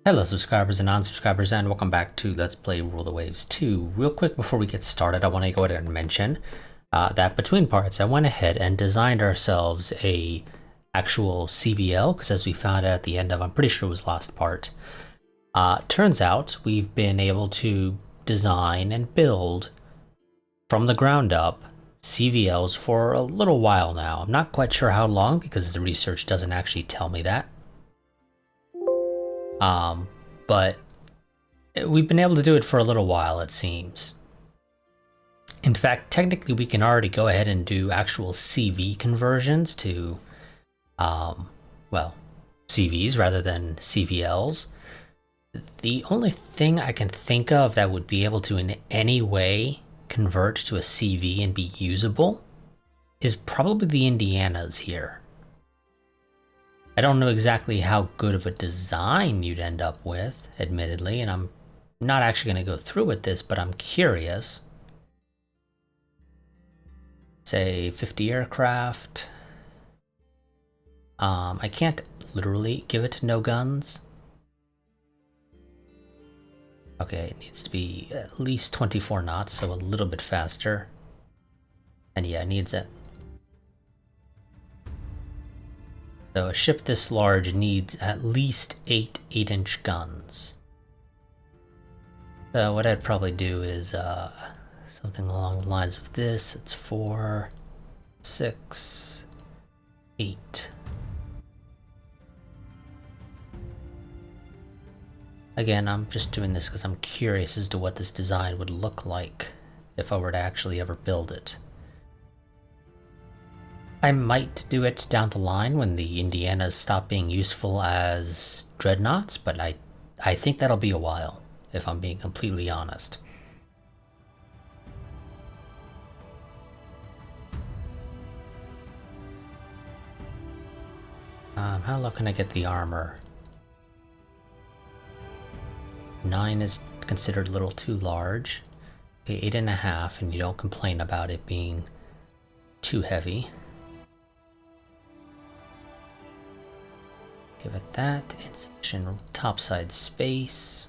Hello subscribers and non-subscribers, and welcome back to Let's Play Rule the Waves 2. Real quick before we get started, I want to go ahead and mention that between parts I went ahead and designed ourselves a actual CVL, because as we found out at the end of, I'm pretty sure it was last part, turns out we've been able to design and build from the ground up CVLs for a little while now. I'm not quite sure how long because the research doesn't actually tell me that. But we've been able to do it for a little while, it seems. In fact, technically we can already go ahead and do actual CV conversions to, well, CVs rather than CVLs. The only thing I can think of that would be able to in any way convert to a CV and be usable is probably the Indianas here. I don't know exactly how good of a design you'd end up with, admittedly, and I'm not actually going to go through with this, but I'm curious. Say 50 aircraft. I can't literally give it no guns. Okay, it needs to be at least 24 knots, so a little bit faster. And yeah, it needs it. So a ship this large needs at least 8 8-inch guns. So what I'd probably do is something along the lines of this. It's 4, 6, 8. Again, I'm just doing this because I'm curious as to what this design would look like if I were to actually ever build it. I might do it down the line when the Indianas stop being useful as dreadnoughts, but I think that'll be a while, if I'm being completely honest. How low can I get the armor? 9 is considered a little too large. Okay, 8.5, and you don't complain about it being too heavy. Give it that. Insufficient topside space.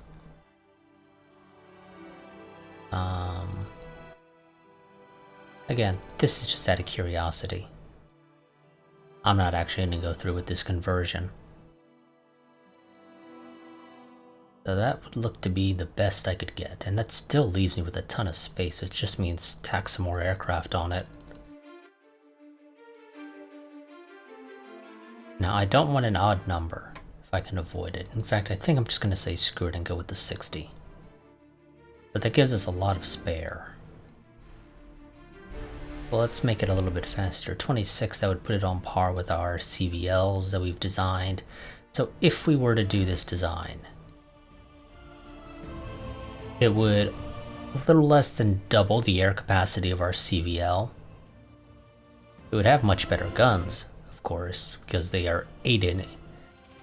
Again, this is just out of curiosity. I'm not actually going to go through with this conversion. So that would look to be the best I could get, and that still leaves me with a ton of space. It just means tack some more aircraft on it. Now, I don't want an odd number, if I can avoid it. In fact, I think I'm just going to say screw it and go with the 60. But that gives us a lot of spare. Well, let's make it a little bit faster. 26, that would put it on par with our CVLs that we've designed. So if we were to do this design, it would a little less than double the air capacity of our CVL. It would have much better guns, of course, because they are 8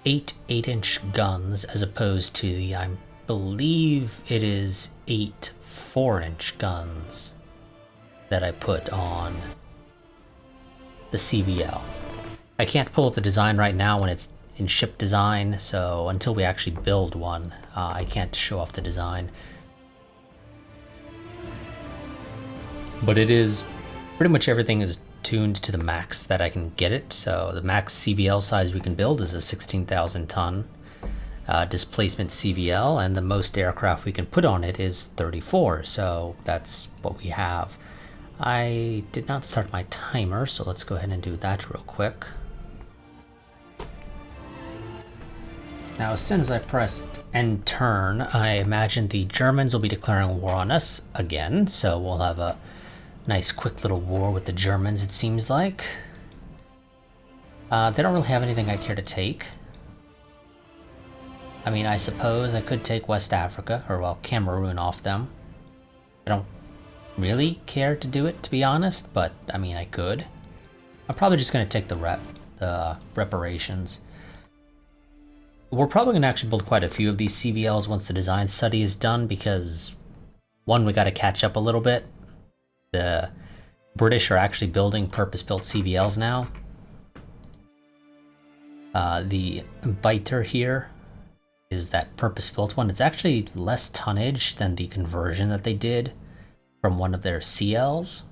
8-inch guns as opposed to the, I believe it is 8 4-inch guns that I put on the CVL. I can't pull up the design right now when it's in ship design, so until we actually build one, I can't show off the design. But it is, pretty much everything is tuned to the max that I can get it. So the max CVL size we can build is a 16,000 ton displacement CVL, and the most aircraft we can put on it is 34. So that's what we have. I did not start my timer, so let's go ahead and do that real quick. Now, as soon as I pressed end turn, I imagine the Germans will be declaring war on us again, so we'll have a nice quick little war with the Germans, it seems like. They don't really have anything I care to take. I mean, I suppose I could take West Africa, or well, Cameroon off them. I don't really care to do it, to be honest, but I mean, I could. I'm probably just going to take the reparations. We're probably going to actually build quite a few of these CVLs once the design study is done, because one, we got to catch up a little bit. The British are actually building purpose-built CVLs now. The Biter here is that purpose-built one. It's actually less tonnage than the conversion that they did from one of their CLs.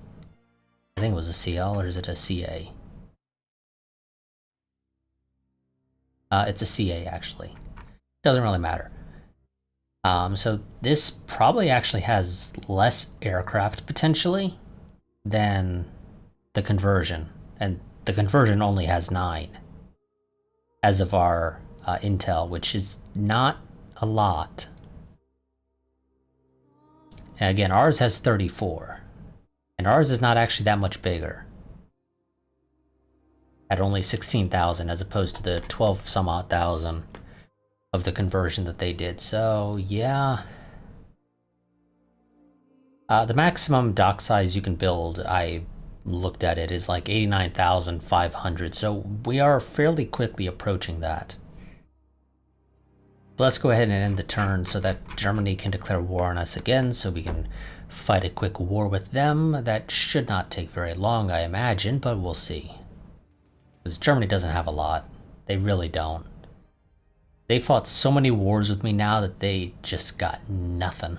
I think it was a CL, or is it a CA? It's a CA, actually. Doesn't really matter. So this probably actually has less aircraft, potentially, than the conversion. And the conversion only has 9. As of our intel, which is not a lot. And again, ours has 34. And ours is not actually that much bigger. At only 16,000 as opposed to the 12 some odd thousand of the conversion that they did. So yeah. The maximum dock size you can build, I looked at it, is like 89,500. So we are fairly quickly approaching that. But let's go ahead and end the turn so that Germany can declare war on us again, so we can fight a quick war with them. That should not take very long, I imagine, but we'll see. Because Germany doesn't have a lot. They really don't. They fought so many wars with me now that they just got nothing.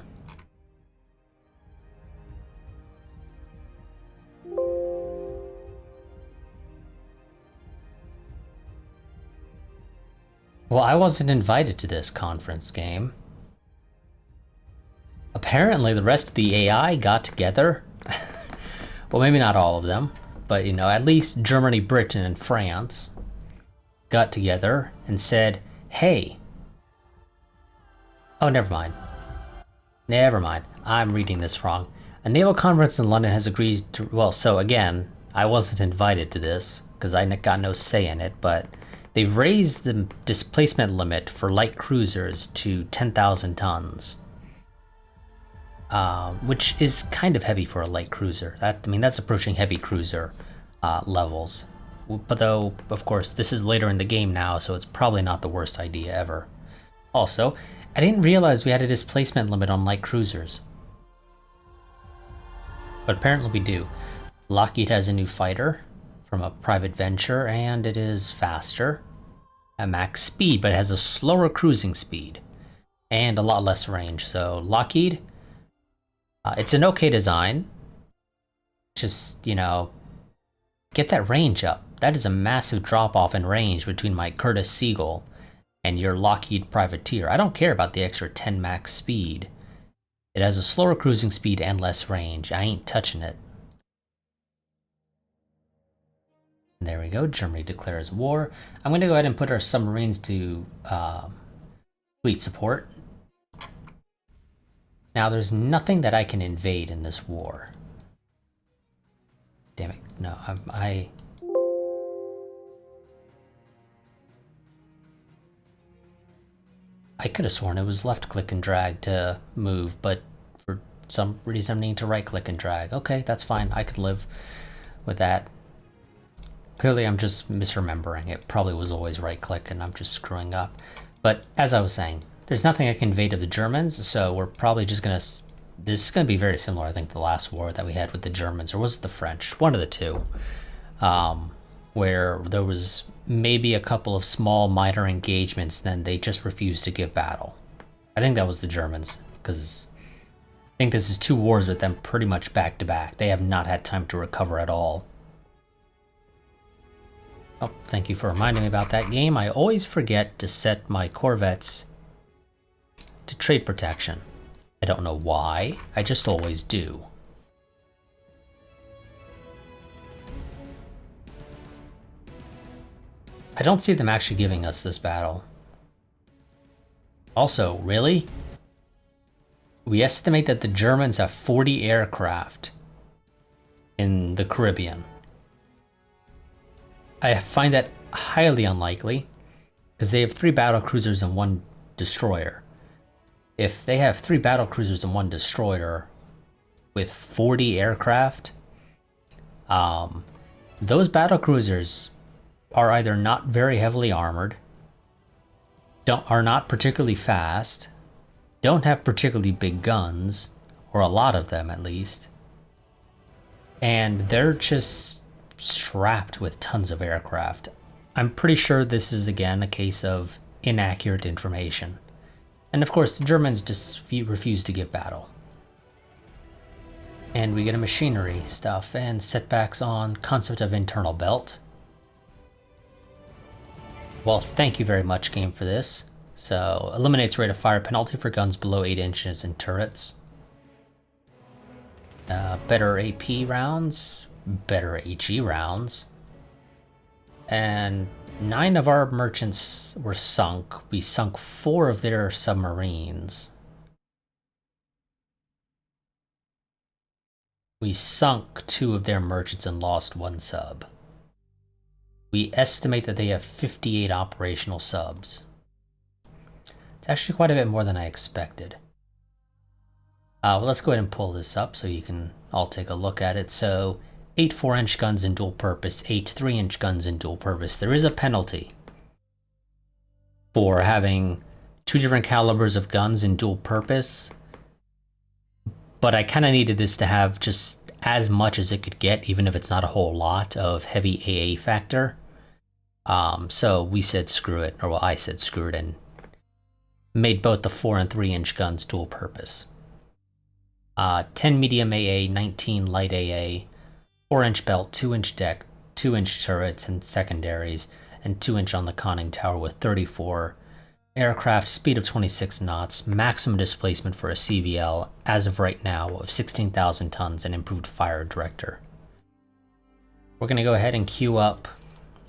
Well, I wasn't invited to this conference game. Apparently the rest of the AI got together. Well, maybe not all of them, but you know, at least Germany, Britain, and France got together and said, hey. Oh, never mind. Never mind. I'm reading this wrong. A naval conference in London has agreed to... Well, so again, I wasn't invited to this because I got no say in it, but they've raised the displacement limit for light cruisers to 10,000 tons. Which is kind of heavy for a light cruiser. I mean, that's approaching heavy cruiser levels. But though, of course, this is later in the game now, so it's probably not the worst idea ever. Also, I didn't realize we had a displacement limit on light cruisers. But apparently we do. Lockheed has a new fighter from a private venture, and it is faster at max speed, but it has a slower cruising speed and a lot less range. So Lockheed, it's an okay design. Just, you know, get that range up. That is a massive drop off in range between my Curtiss Seagull and your Lockheed Privateer. I don't care about the extra 10 max speed. It has a slower cruising speed and less range. I ain't touching it. There we go. Germany declares war. I'm going to go ahead and put our submarines to fleet support. Now, there's nothing that I can invade in this war. Damn it. No, I could have sworn it was left click and drag to move, but for some reason I'm needing to right click and drag. Okay, that's fine. I could live with that. Clearly I'm just misremembering. It probably was always right click and I'm just screwing up. But as I was saying, there's nothing I can invade of the Germans, so we're probably just gonna... This is gonna be very similar, I think, to the last war that we had with the Germans, or was it the French? One of the two. Where there was maybe a couple of small minor engagements, then they just refused to give battle. I think that was the Germans, because I think this is 2 wars with them pretty much back to back. They have not had time to recover at all. Oh, thank you for reminding me about that game. I always forget to set my corvettes to trade protection. I don't know why, I just always do. I don't see them actually giving us this battle. Also, really? We estimate that the Germans have 40 aircraft in the Caribbean. I find that highly unlikely, because they have 3 battle cruisers and 1 destroyer. If they have 3 battle cruisers and 1 destroyer with 40 aircraft, those battle cruisers are either not very heavily armored, are not particularly fast, don't have particularly big guns, or a lot of them at least, and they're just strapped with tons of aircraft. I'm pretty sure this is again a case of inaccurate information. And of course, the Germans just refuse to give battle. And we get a machinery stuff and setbacks on concept of internal belt. Well, thank you very much, game, for this. So, eliminates rate of fire penalty for guns below 8 inches and turrets. Better AP rounds, better HE rounds. And 9 of our merchants were sunk. We sunk 4 of their submarines. We sunk 2 of their merchants and lost 1 sub. We estimate that they have 58 operational subs. It's actually quite a bit more than I expected. Well, let's go ahead and pull this up so you can all take a look at it. So, 8 4-inch guns in dual purpose, 8 3-inch guns in dual purpose. There is a penalty for having 2 different calibers of guns in dual purpose, but I kind of needed this to have just as much as it could get, even if it's not a whole lot of heavy AA factor. So we said screw it, or well, I said screw it, and made both the 4 and 3-inch guns dual purpose. 10 medium AA, 19 light AA, 4-inch belt, 2-inch deck, 2-inch turrets and secondaries, and 2-inch on the conning tower with 34 aircraft, speed of 26 knots, maximum displacement for a CVL as of right now of 16,000 tons, and improved fire director. We're going to go ahead and queue up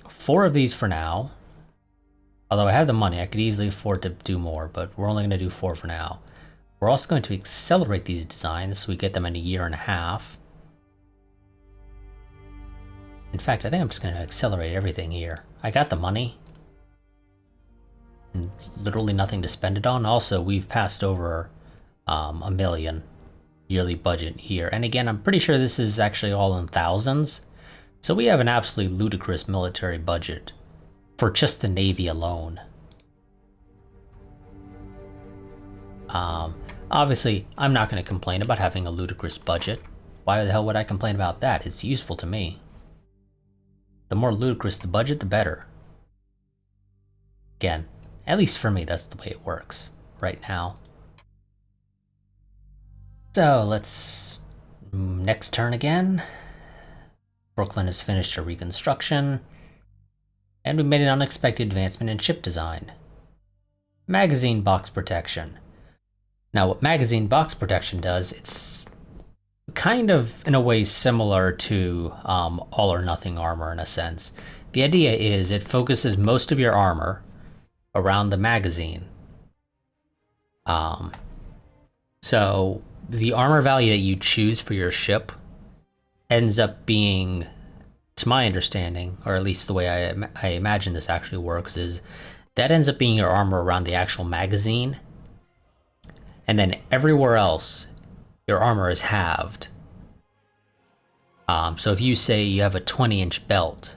4 of these for now. Although I have the money, I could easily afford to do more, but we're only going to do 4 for now. We're also going to accelerate these designs so we get them in a year and a half. In fact, I think I'm just going to accelerate everything here. I got the money. And literally nothing to spend it on. Also, we've passed over $1 million yearly budget here. And again, I'm pretty sure this is actually all in thousands. So we have an absolutely ludicrous military budget for just the Navy alone. Obviously, I'm not going to complain about having a ludicrous budget. Why the hell would I complain about that? It's useful to me. The more ludicrous the budget, the better. Again, at least for me, that's the way it works right now. So let's next turn again. Brooklyn has finished her reconstruction, and we made an unexpected advancement in ship design. Magazine box protection. Now, what magazine box protection does, it's kind of, in a way, similar to all or nothing armor in a sense. The idea is it focuses most of your armor around the magazine. So the armor value that you choose for your ship ends up being, to my understanding, or at least the way I imagine this actually works, is that ends up being your armor around the actual magazine. And then everywhere else, your armor is halved. So if you say you have a 20-inch belt,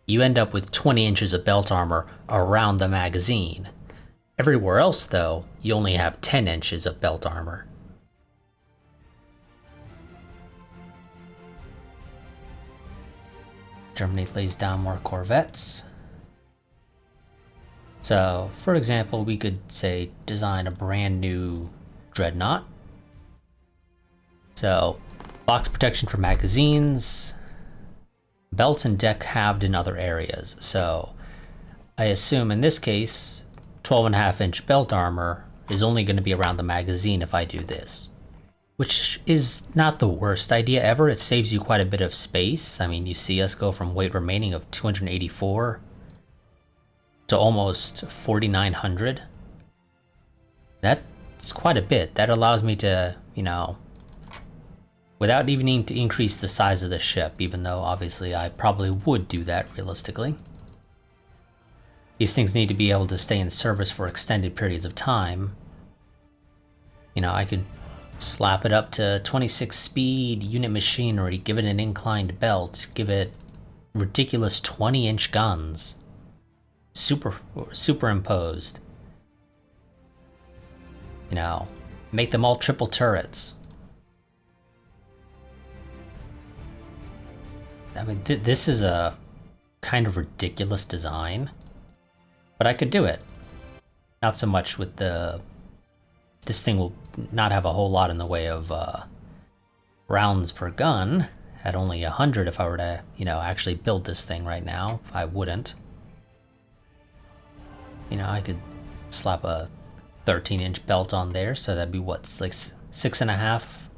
you end up with 20 inches of belt armor around the magazine. Everywhere else, though, you only have 10 inches of belt armor. Germany lays down more corvettes. So, for example, we could say design a brand new dreadnought. So, box protection for magazines, belt and deck halved in other areas. So, I assume in this case, 12.5-inch belt armor is only going to be around the magazine if I do this. Which is not the worst idea ever. It saves you quite a bit of space. I mean, you see us go from weight remaining of 284 to almost 4,900. That's quite a bit. That allows me to, you know, without even needing to increase the size of the ship, even though obviously I probably would do that realistically. These things need to be able to stay in service for extended periods of time. You know, I could slap it up to 26 speed unit machinery, give it an inclined belt, give it ridiculous 20-inch guns, superimposed. You know, make them all triple turrets. I mean, this is a kind of ridiculous design, but I could do it. Not so much with the this thing will not have a whole lot in the way of rounds per gun. At only 100 if I were to, you know, actually build this thing right now. I wouldn't. You know, I could slap a 13-inch belt on there, so that'd be what, like 6.5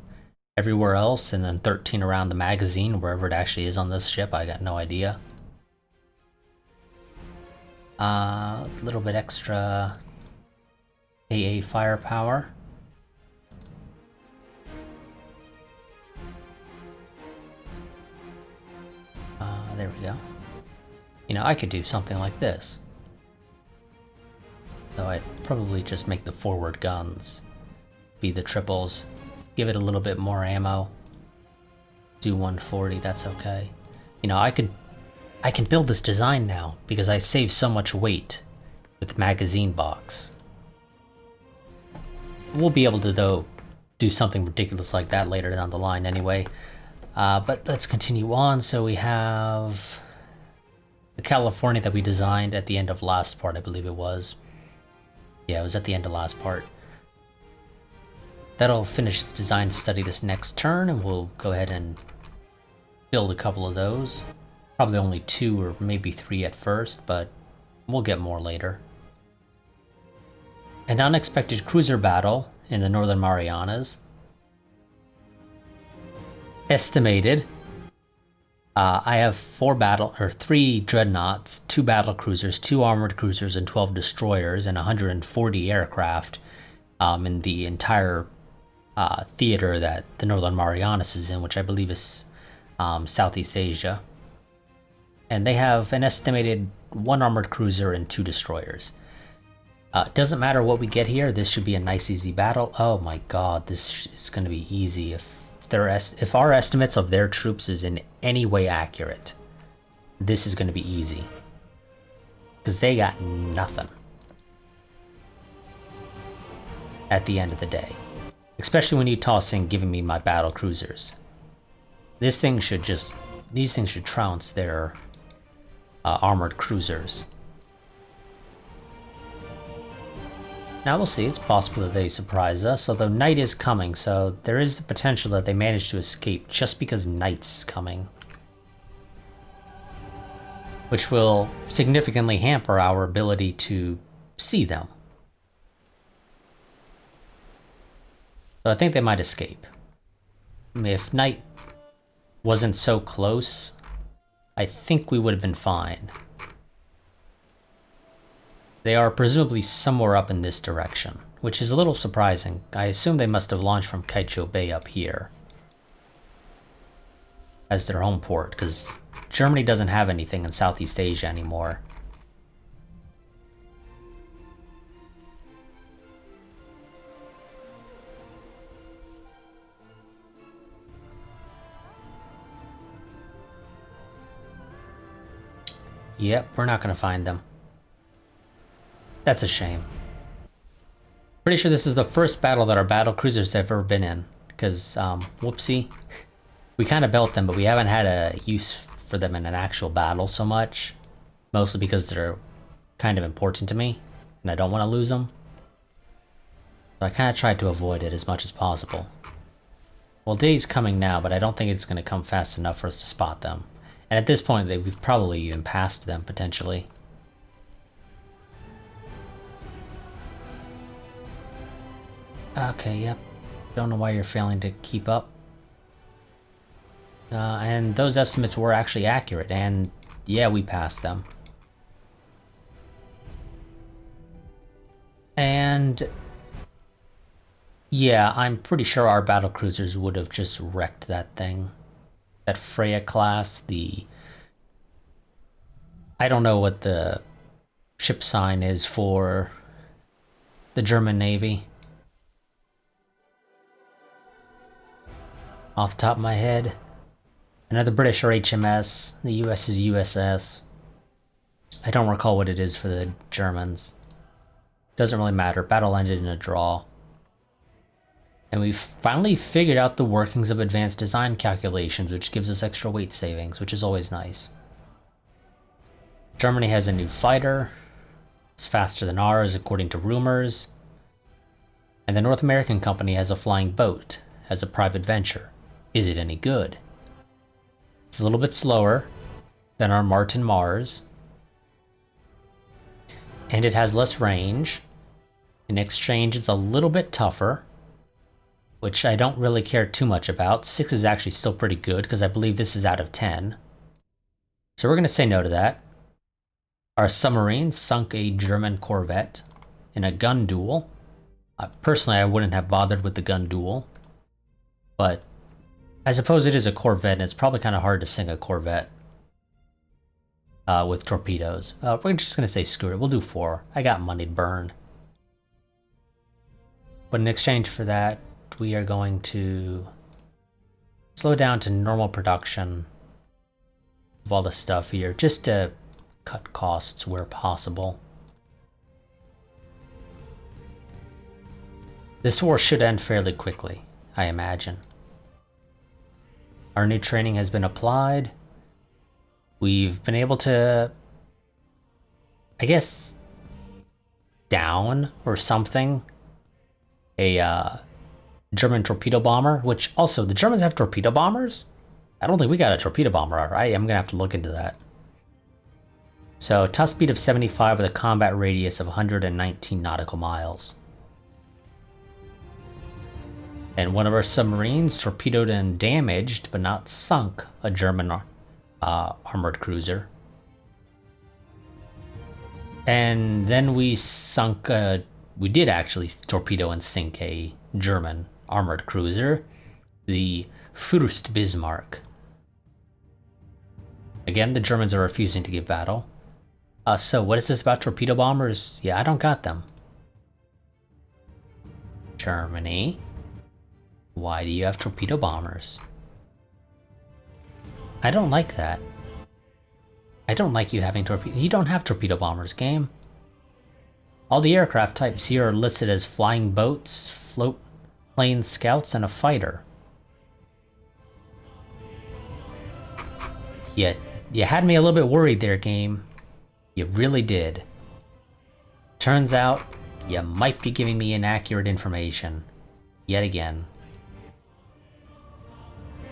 everywhere else, and then 13 around the magazine, wherever it actually is on this ship. I got no idea. A little bit extra AA firepower. There we go. You know, I could do something like this. So I'd probably just make the forward guns be the triples. Give it a little bit more ammo. Do 140, that's okay. You know, I can build this design now because I save so much weight with the magazine box. We'll be able to, though, do something ridiculous like that later down the line anyway. But let's continue on. So we have the California that we designed at the end of last part, I believe it was. Yeah, it was at the end of last part. That'll finish the design study this next turn, and we'll go ahead and build a couple of those. Probably only 2 or maybe 3 at first, but we'll get more later. An unexpected cruiser battle in the Northern Marianas. Estimated. I have 3 dreadnoughts, 2 battle cruisers, 2 armored cruisers, and 12 destroyers, and 140 aircraft in the entire theater that the Northern Marianas is in, which I believe is Southeast Asia. And they have an estimated 1 armored cruiser and 2 destroyers. Doesn't matter what we get here, this should be a nice easy battle. Oh my god, this is going to be easy if our estimates of their troops is in any way accurate. This is going to be easy. Because they got nothing at the end of the day. Especially when you toss in giving me my battle cruisers. These things should trounce their armored cruisers. Now we'll see, it's possible that they surprise us, although night is coming, so there is the potential that they manage to escape just because night's coming. Which will significantly hamper our ability to see them. So I think they might escape. If night wasn't so close, I think we would have been fine. They are presumably somewhere up in this direction, which is a little surprising. I assume they must have launched from Kaicho Bay up here as their home port, because Germany doesn't have anything in Southeast Asia anymore. Yep, we're not going to find them. That's a shame. Pretty sure this is the first battle that our battle cruisers have ever been in, because, whoopsie. We kind of built them, but we haven't had a use for them in an actual battle so much. Mostly because they're kind of important to me, and I don't want to lose them. So I kind of tried to avoid it as much as possible. Well, day's coming now, but I don't think it's going to come fast enough for us to spot them. And at this point, we've probably even passed them, potentially. Okay, yep. Don't know why you're failing to keep up. And those estimates were actually accurate, and yeah, we passed them. And yeah, I'm pretty sure our battle cruisers would have just wrecked that thing. That Freya class, I don't know what the ship sign is for the German Navy. Off the top of my head. Another British are HMS, the US is USS. I don't recall what it is for the Germans. Doesn't really matter, battle ended in a draw. And we've finally figured out the workings of advanced design calculations, which gives us extra weight savings, which is always nice. Germany has a new fighter. It's faster than ours, according to rumors. And the North American company has a flying boat, has a private venture. Is it any good? It's a little bit slower than our Martin Mars. And it has less range. In exchange, it's a little bit tougher, which I don't really care too much about. 6 is actually still pretty good, because I believe this is out of 10. So we're going to say no to that. Our submarine sunk a German corvette in a gun duel. Personally, I wouldn't have bothered with the gun duel, but I suppose it is a corvette, and it's probably kind of hard to sink a corvette with torpedoes. We're just going to say screw it. We'll do 4. I got money to burn. But in exchange for that, we are going to slow down to normal production of all the stuff here, just to cut costs where possible. This war should end fairly quickly, I imagine. Our new training has been applied. We've been able to, I guess, down or something a German torpedo bomber, which also, the Germans have torpedo bombers? I don't think we got a torpedo bomber, alright? I'm gonna have to look into that. So, top speed of 75 with a combat radius of 119 nautical miles. And one of our submarines torpedoed and damaged, but not sunk, a German armored cruiser. And then we sunk, we did actually torpedo and sink a German armored cruiser, the Fürst Bismarck. Again, the Germans are refusing to give battle. So what is this about torpedo bombers? Yeah, I don't got them. Germany. Why do you have torpedo bombers? I don't like that. I don't like you having torpedo. You don't have torpedo bombers, game. All the aircraft types here are listed as flying boats, float plane scouts, and a fighter. Yet, you had me a little bit worried there, game. You really did. Turns out, you might be giving me inaccurate information. Yet again.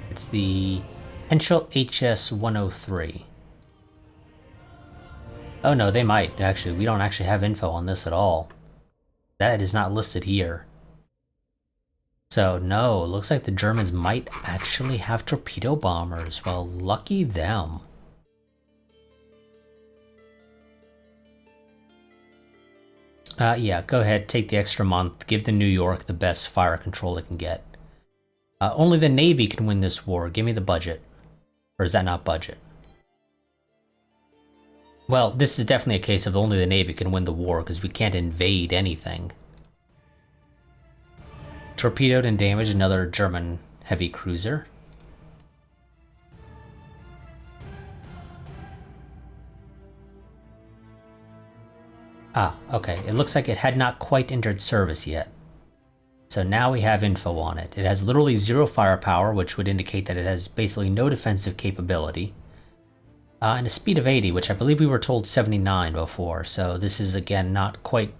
It's the Henschel HS-103. Oh no, they might, actually. We don't actually have info on this at all. That is not listed here. So no, it looks like the Germans might actually have torpedo bombers. Well, lucky them. Yeah, go ahead, take the extra month. Give the New York the best fire control it can get. Only the Navy can win this war. Give me the budget. Or is that not budget? Well, this is definitely a case of only the Navy can win the war, because we can't invade anything. Torpedoed and damaged another German heavy cruiser. Ah, okay. It looks like it had not quite entered service yet. So now we have info on it. It has literally 0 firepower, which would indicate that it has basically no defensive capability. And a speed of 80, which I believe we were told 79 before, so this is again not quite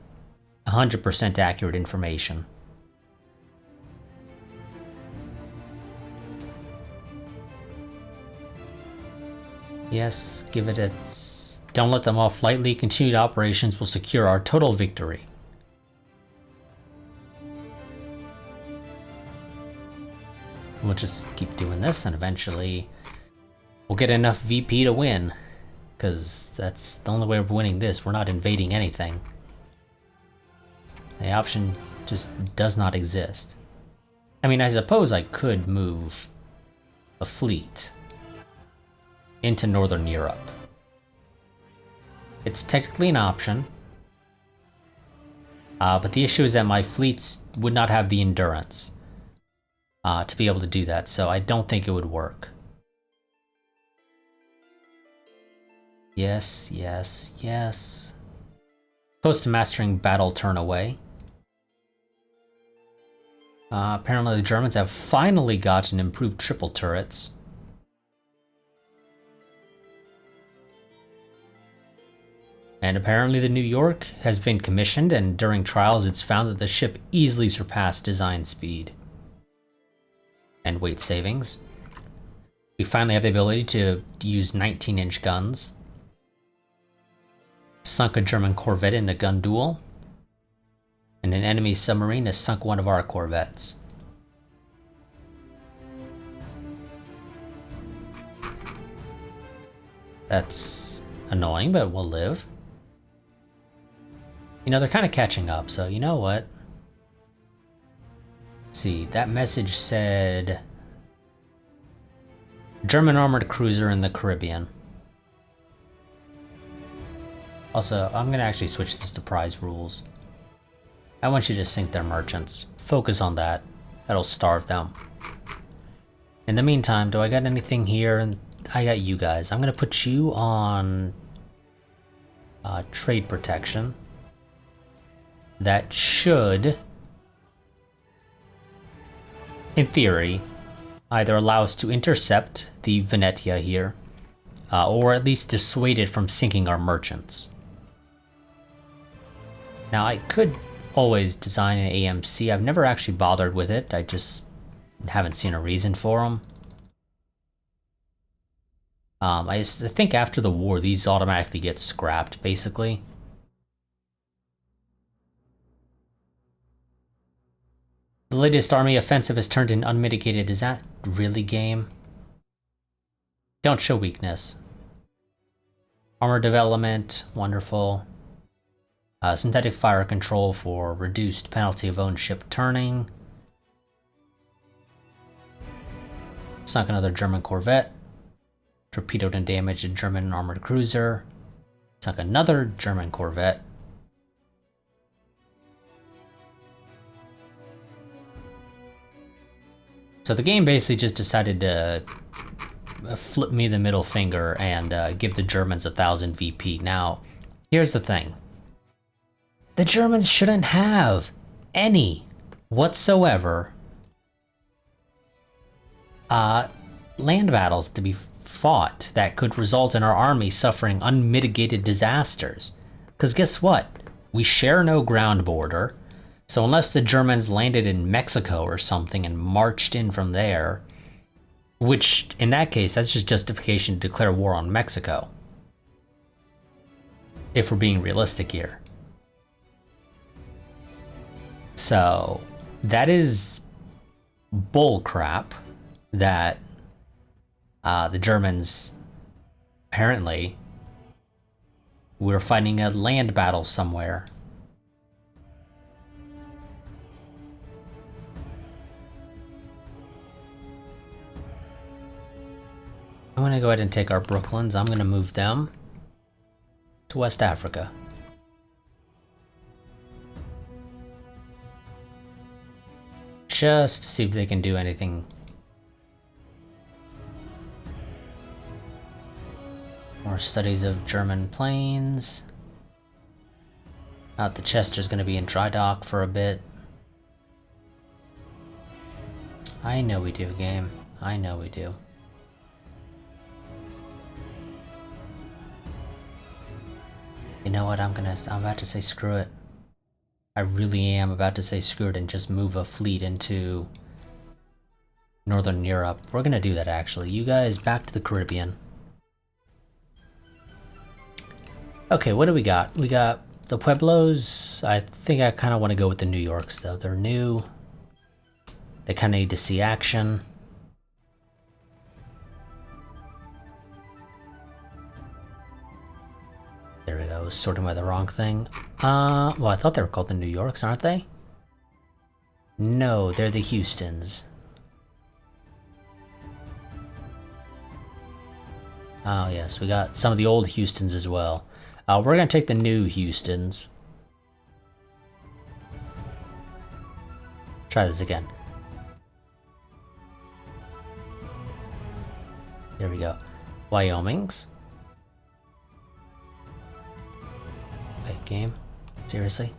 100% accurate information. Yes, give it a... Don't let them off lightly. Continued operations will secure our total victory. We'll just keep doing this, and eventually we'll get enough VP to win. Because that's the only way of winning this. We're not invading anything. The option just does not exist. I mean, I suppose I could move a fleet into Northern Europe. It's technically an option. But the issue is that my fleets would not have the endurance to be able to do that, so I don't think it would work. Yes, yes, yes. Close to mastering battle turn away. Apparently the Germans have finally gotten improved triple turrets. And apparently the New York has been commissioned, and during trials it's found that the ship easily surpassed design speed and weight savings. We finally have the ability to use 19-inch guns. Sunk a German corvette in a gun duel. And an enemy submarine has sunk one of our corvettes. That's annoying, but we'll live. You know, they're kind of catching up, so you know what? Let's see, that message said German armored cruiser in the Caribbean. Also, I'm gonna actually switch this to prize rules. I want you to sink their merchants. Focus on that. That'll starve them. In the meantime, do I got anything here? And I got you guys. I'm gonna put you on trade protection. That should, in theory, either allow us to intercept the Venetia here, or at least dissuade it from sinking our merchants. Now, I could always design an AMC. I've never actually bothered with it. I just haven't seen a reason for them. I think after the war, these automatically get scrapped, basically. The latest army offensive has turned in unmitigated. Is that really game? Don't show weakness. Armor development, wonderful. Synthetic fire control for reduced penalty of own ship turning. Sunk another German corvette. Torpedoed and damaged a German armored cruiser. Sunk another German corvette. So the game basically just decided to flip me the middle finger and give the Germans 1,000 VP. Now, here's the thing. The Germans shouldn't have any whatsoever land battles to be fought that could result in our army suffering unmitigated disasters. Because guess what? We share no ground border. So unless the Germans landed in Mexico or something and marched in from there, which in that case, that's just justification to declare war on Mexico. If we're being realistic here. So that is bull crap that the Germans, apparently, we're fighting a land battle somewhere. I'm gonna go ahead and take our Brooklyns. I'm gonna move them to West Africa. Just to see if they can do anything. More studies of German planes. The Chester's gonna be in dry dock for a bit. I know we do, game. I know we do. You know what, I'm about to say screw it. I really am about to say screw it and just move a fleet into Northern Europe. We're gonna do that actually. You guys back to the Caribbean. Okay, what do we got? We got the Pueblos. I think I kind of want to go with the New Yorks though. They're new. They kind of need to see action. There we go, I was sorting by the wrong thing. Well, I thought they were called the New Yorks, aren't they? No, they're the Houstons. Oh yes, we got some of the old Houstons as well. We're gonna take the new Houstons. Try this again. There we go. Wyoming's. Okay, game. Seriously?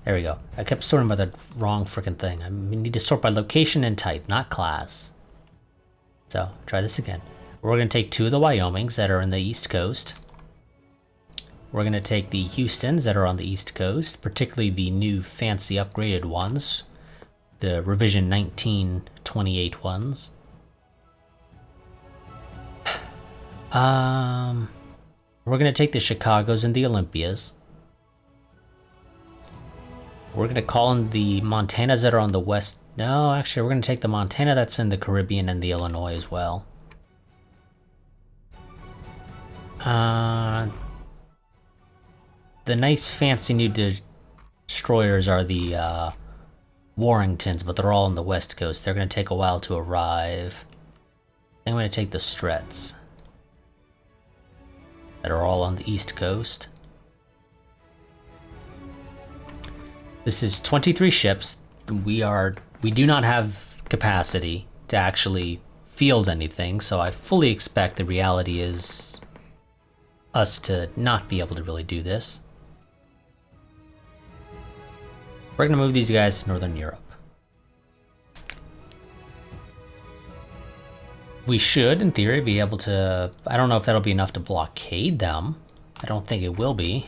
There we go. I kept sorting by the wrong freaking thing. I need to sort by location and type, not class. So, try this again. We're going to take two of the Wyomings that are in the East Coast. We're going to take the Houstons that are on the East Coast, particularly the new fancy upgraded ones, the revision 1928 ones. We're going to take the Chicagos and the Olympias. We're going to call in the Montanas that are on the west. No, actually, we're going to take the Montana that's in the Caribbean and the Illinois as well. The nice fancy new destroyers are the Warringtons, but they're all on the west coast. They're going to take a while to arrive. I'm going to take the Stretts that are all on the east coast. This is 23 ships. We do not have capacity to actually field anything, so I fully expect the reality is us to not be able to really do this. We're going to move these guys to Northern Europe. We should, in theory, be able to... I don't know if that'll be enough to blockade them. I don't think it will be.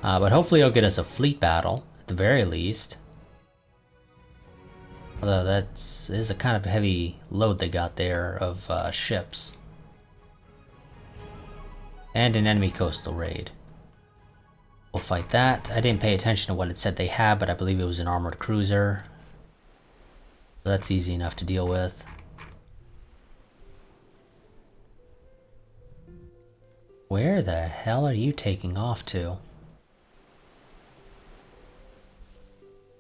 But hopefully it'll get us a fleet battle, at the very least. Although that is a kind of heavy load they got there of ships. And an enemy coastal raid. We'll fight that. I didn't pay attention to what it said they had, but I believe it was an armored cruiser. So that's easy enough to deal with. Where the hell are you taking off to?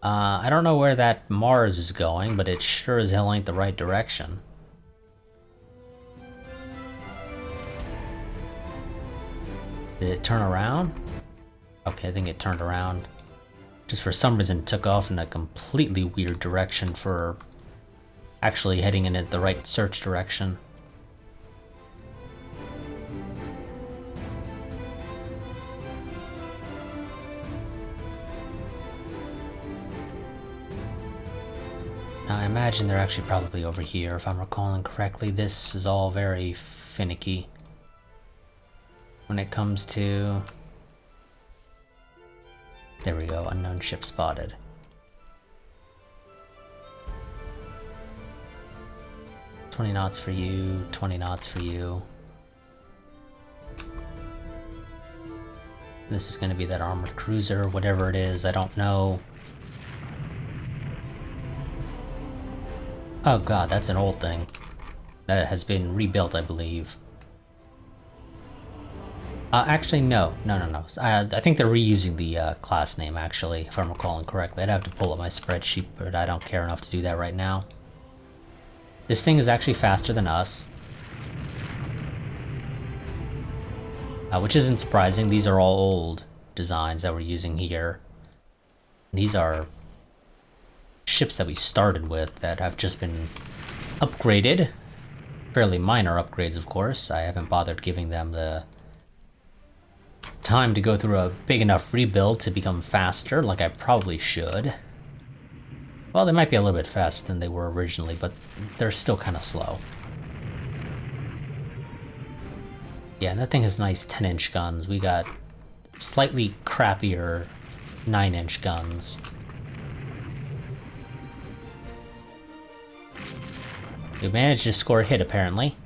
I don't know where that Mars is going, but it sure as hell ain't the right direction. Did it turn around? Okay, I think it turned around. Just for some reason it took off in a completely weird direction for actually heading in the right search direction. Now I imagine they're actually probably over here, if I'm recalling correctly. This is all very finicky when it comes to... There we go, unknown ship spotted. "20 knots for you, 20 knots for you." This is going to be that armored cruiser, whatever it is, I don't know. Oh god, that's an old thing. That has been rebuilt, I believe. Actually, no. I think they're reusing the class name, actually, if I'm recalling correctly. I'd have to pull up my spreadsheet, but I don't care enough to do that right now. This thing is actually faster than us. Which isn't surprising. These are all old designs that we're using here. These are ships that we started with that have just been upgraded. Fairly minor upgrades, of course. I haven't bothered giving them the time to go through a big enough rebuild to become faster, like I probably should. Well, they might be a little bit faster than they were originally, but they're still kind of slow. Yeah, and that thing has nice 10-inch guns. We got slightly crappier 9-inch guns. We managed to score a hit, apparently.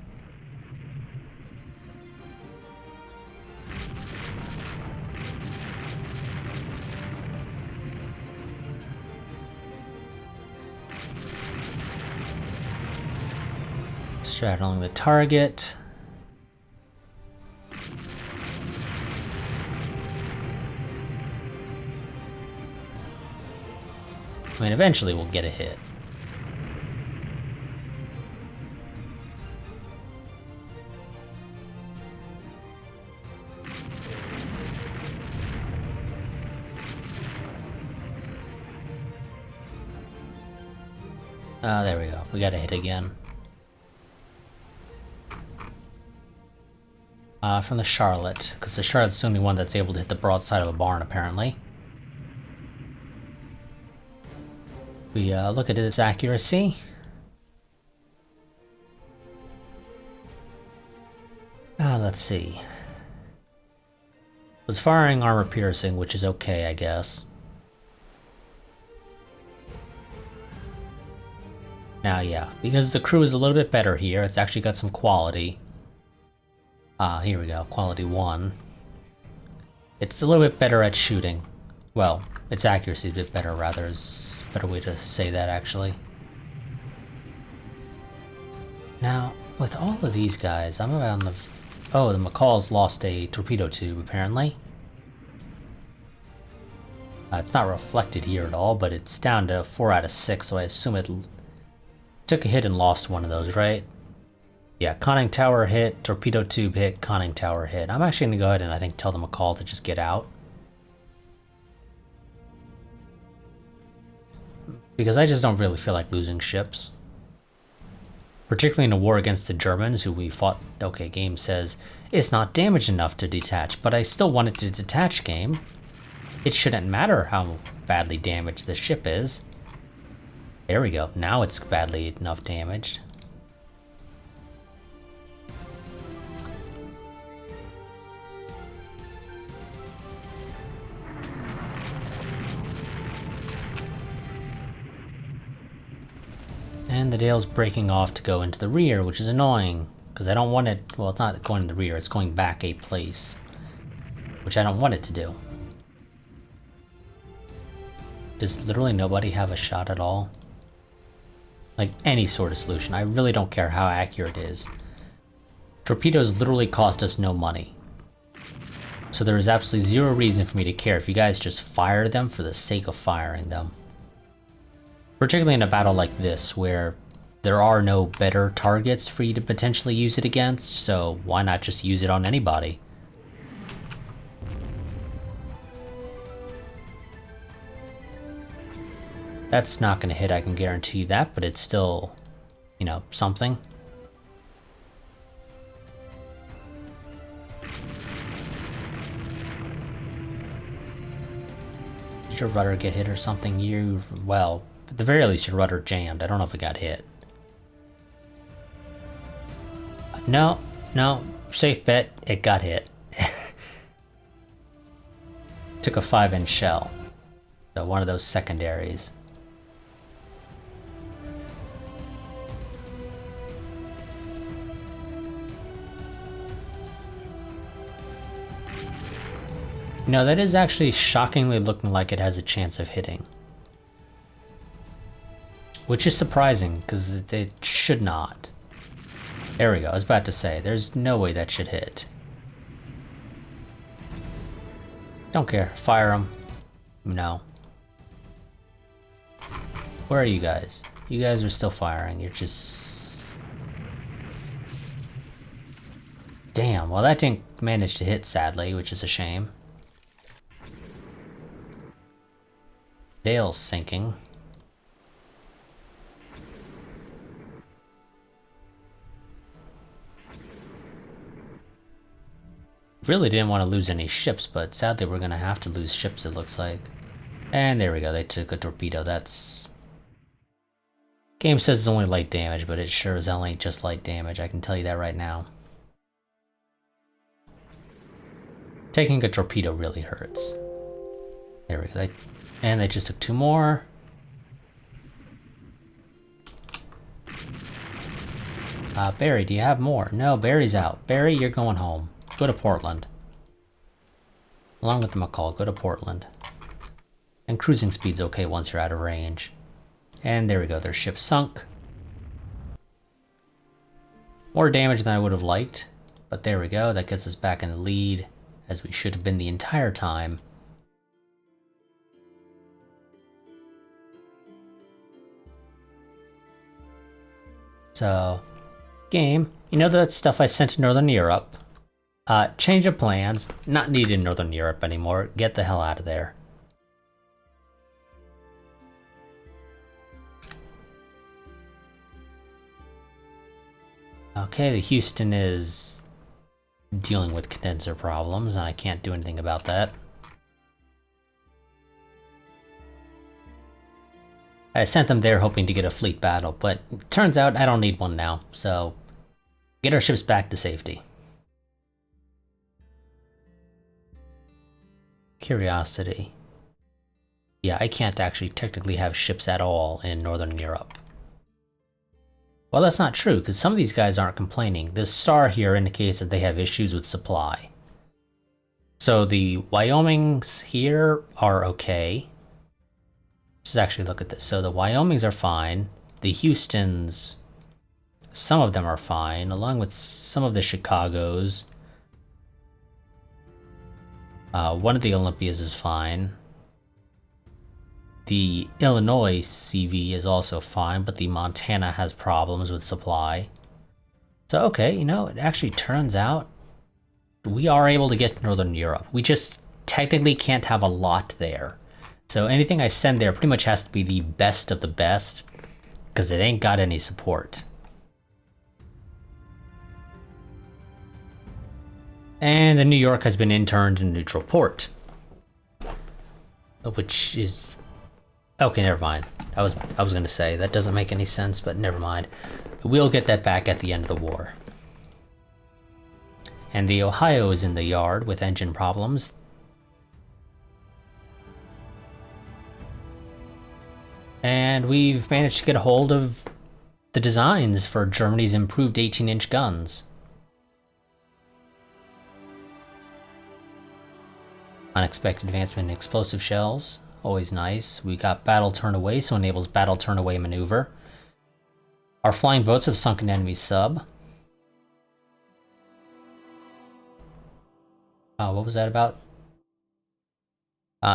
Straddling the target. I mean, eventually we'll get a hit. There we go. We got a hit again. From the Charlotte, because the Charlotte's the only one that's able to hit the broadside of a barn, apparently. We look at its accuracy. Let's see. Was firing armor piercing, which is okay, I guess. Now, yeah, because the crew is a little bit better here, it's actually got some quality. Here we go, quality 1. It's a little bit better at shooting. Well, its accuracy is a bit better, rather, is a better way to say that, actually. Now, with all of these guys, I'm on the... Oh, the McCall's lost a torpedo tube, apparently. It's not reflected here at all, but it's down to 4 out of 6, so I assume it took a hit and lost one of those, right? Yeah, conning tower hit, torpedo tube hit, conning tower hit. I'm actually going to go ahead and I think tell the McCall to just get out. Because I just don't really feel like losing ships. Particularly in a war against the Germans, who we fought. Okay, game says it's not damaged enough to detach, but I still want it to detach, game. It shouldn't matter how badly damaged the ship is. There we go. Now it's badly enough damaged. And the Dale's breaking off to go into the rear, which is annoying, because I don't want it... Well, it's not going in the rear, it's going back a place, which I don't want it to do. Does literally nobody have a shot at all? Like, any sort of solution. I really don't care how accurate it is. Torpedoes literally cost us no money. So there is absolutely zero reason for me to care if you guys just fire them for the sake of firing them. Particularly in a battle like this, where there are no better targets for you to potentially use it against, so why not just use it on anybody? That's not going to hit, I can guarantee you that, but it's still, you know, something. Did your rudder get hit or something? Well, at the very least your rudder jammed. I don't know if it got hit. No, safe bet, it got hit. Took a 5-inch shell. So one of those secondaries. No, that is actually shockingly looking like it has a chance of hitting. Which is surprising, because it should not. There we go, I was about to say, there's no way that should hit. Don't care, fire them. No. Where are you guys? You guys are still firing, you're just... Damn, well that didn't manage to hit, sadly, which is a shame. Dale's sinking. Really didn't want to lose any ships, but sadly we're gonna have to lose ships, it looks like. And there we go, they took a torpedo. That's... Game says it's only light damage, but it sure as hell ain't just light damage, I can tell you that right now. Taking a torpedo really hurts. There we go. And they just took 2 more. Barry, do you have more? No, Barry's out. Barry, you're going home. Go to Portland. Along with the McCall, go to Portland. And cruising speed's okay once you're out of range. And there we go, their ship sunk. More damage than I would have liked. But there we go, that gets us back in the lead, as we should have been the entire time. So, game, you know that stuff I sent to Northern Europe? Change of plans, not needed in Northern Europe anymore, get the hell out of there. Okay, the Houston is dealing with condenser problems, and I can't do anything about that. I sent them there hoping to get a fleet battle, but it turns out I don't need one now, so get our ships back to safety. curiosity. Yeah, I can't actually technically have ships at all in Northern Europe. Well, that's not true, because some of these guys aren't complaining. This star here indicates that they have issues with supply. So the Wyomings here are okay. Let's actually look at this. So the Wyomings are fine. The Houstons, some of them are fine, along with some of the Chicagos. One of the Olympias is fine. The Illinois CV is also fine, but the Montana has problems with supply. So, okay, you know, it actually turns out we are able to get to Northern Europe. We just technically can't have a lot there. So anything I send there pretty much has to be the best of the best, because it ain't got any support. And the New York has been interned in neutral port. Which is... okay, never mind. I was going to say, that doesn't make any sense, but never mind. We'll get that back at the end of the war. And the Ohio is in the yard with engine problems. And we've managed to get a hold of the designs for Germany's improved 18-inch guns. Unexpected advancement in explosive shells. Always nice. We got battle turn away, so enables battle turn away maneuver. Our flying boats have sunk an enemy sub. What was that about?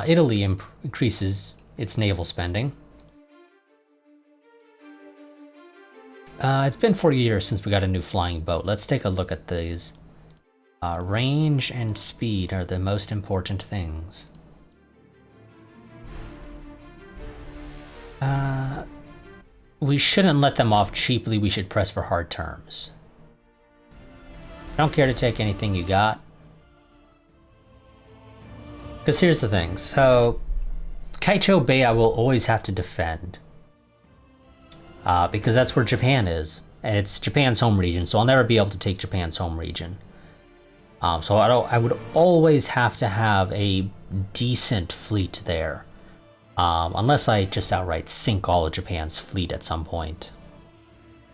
Italy increases its naval spending. It's been 40 years since we got a new flying boat. Let's take a look at these. Range and speed are the most important things. We shouldn't let them off cheaply. We should press for hard terms. I don't care to take anything you got. Because here's the thing. So, Kaicho Bay I will always have to defend. Because that's where Japan is. And it's Japan's home region, so I'll never be able to take Japan's home region. So I would always have to have a decent fleet there. Unless I just outright sink all of Japan's fleet at some point.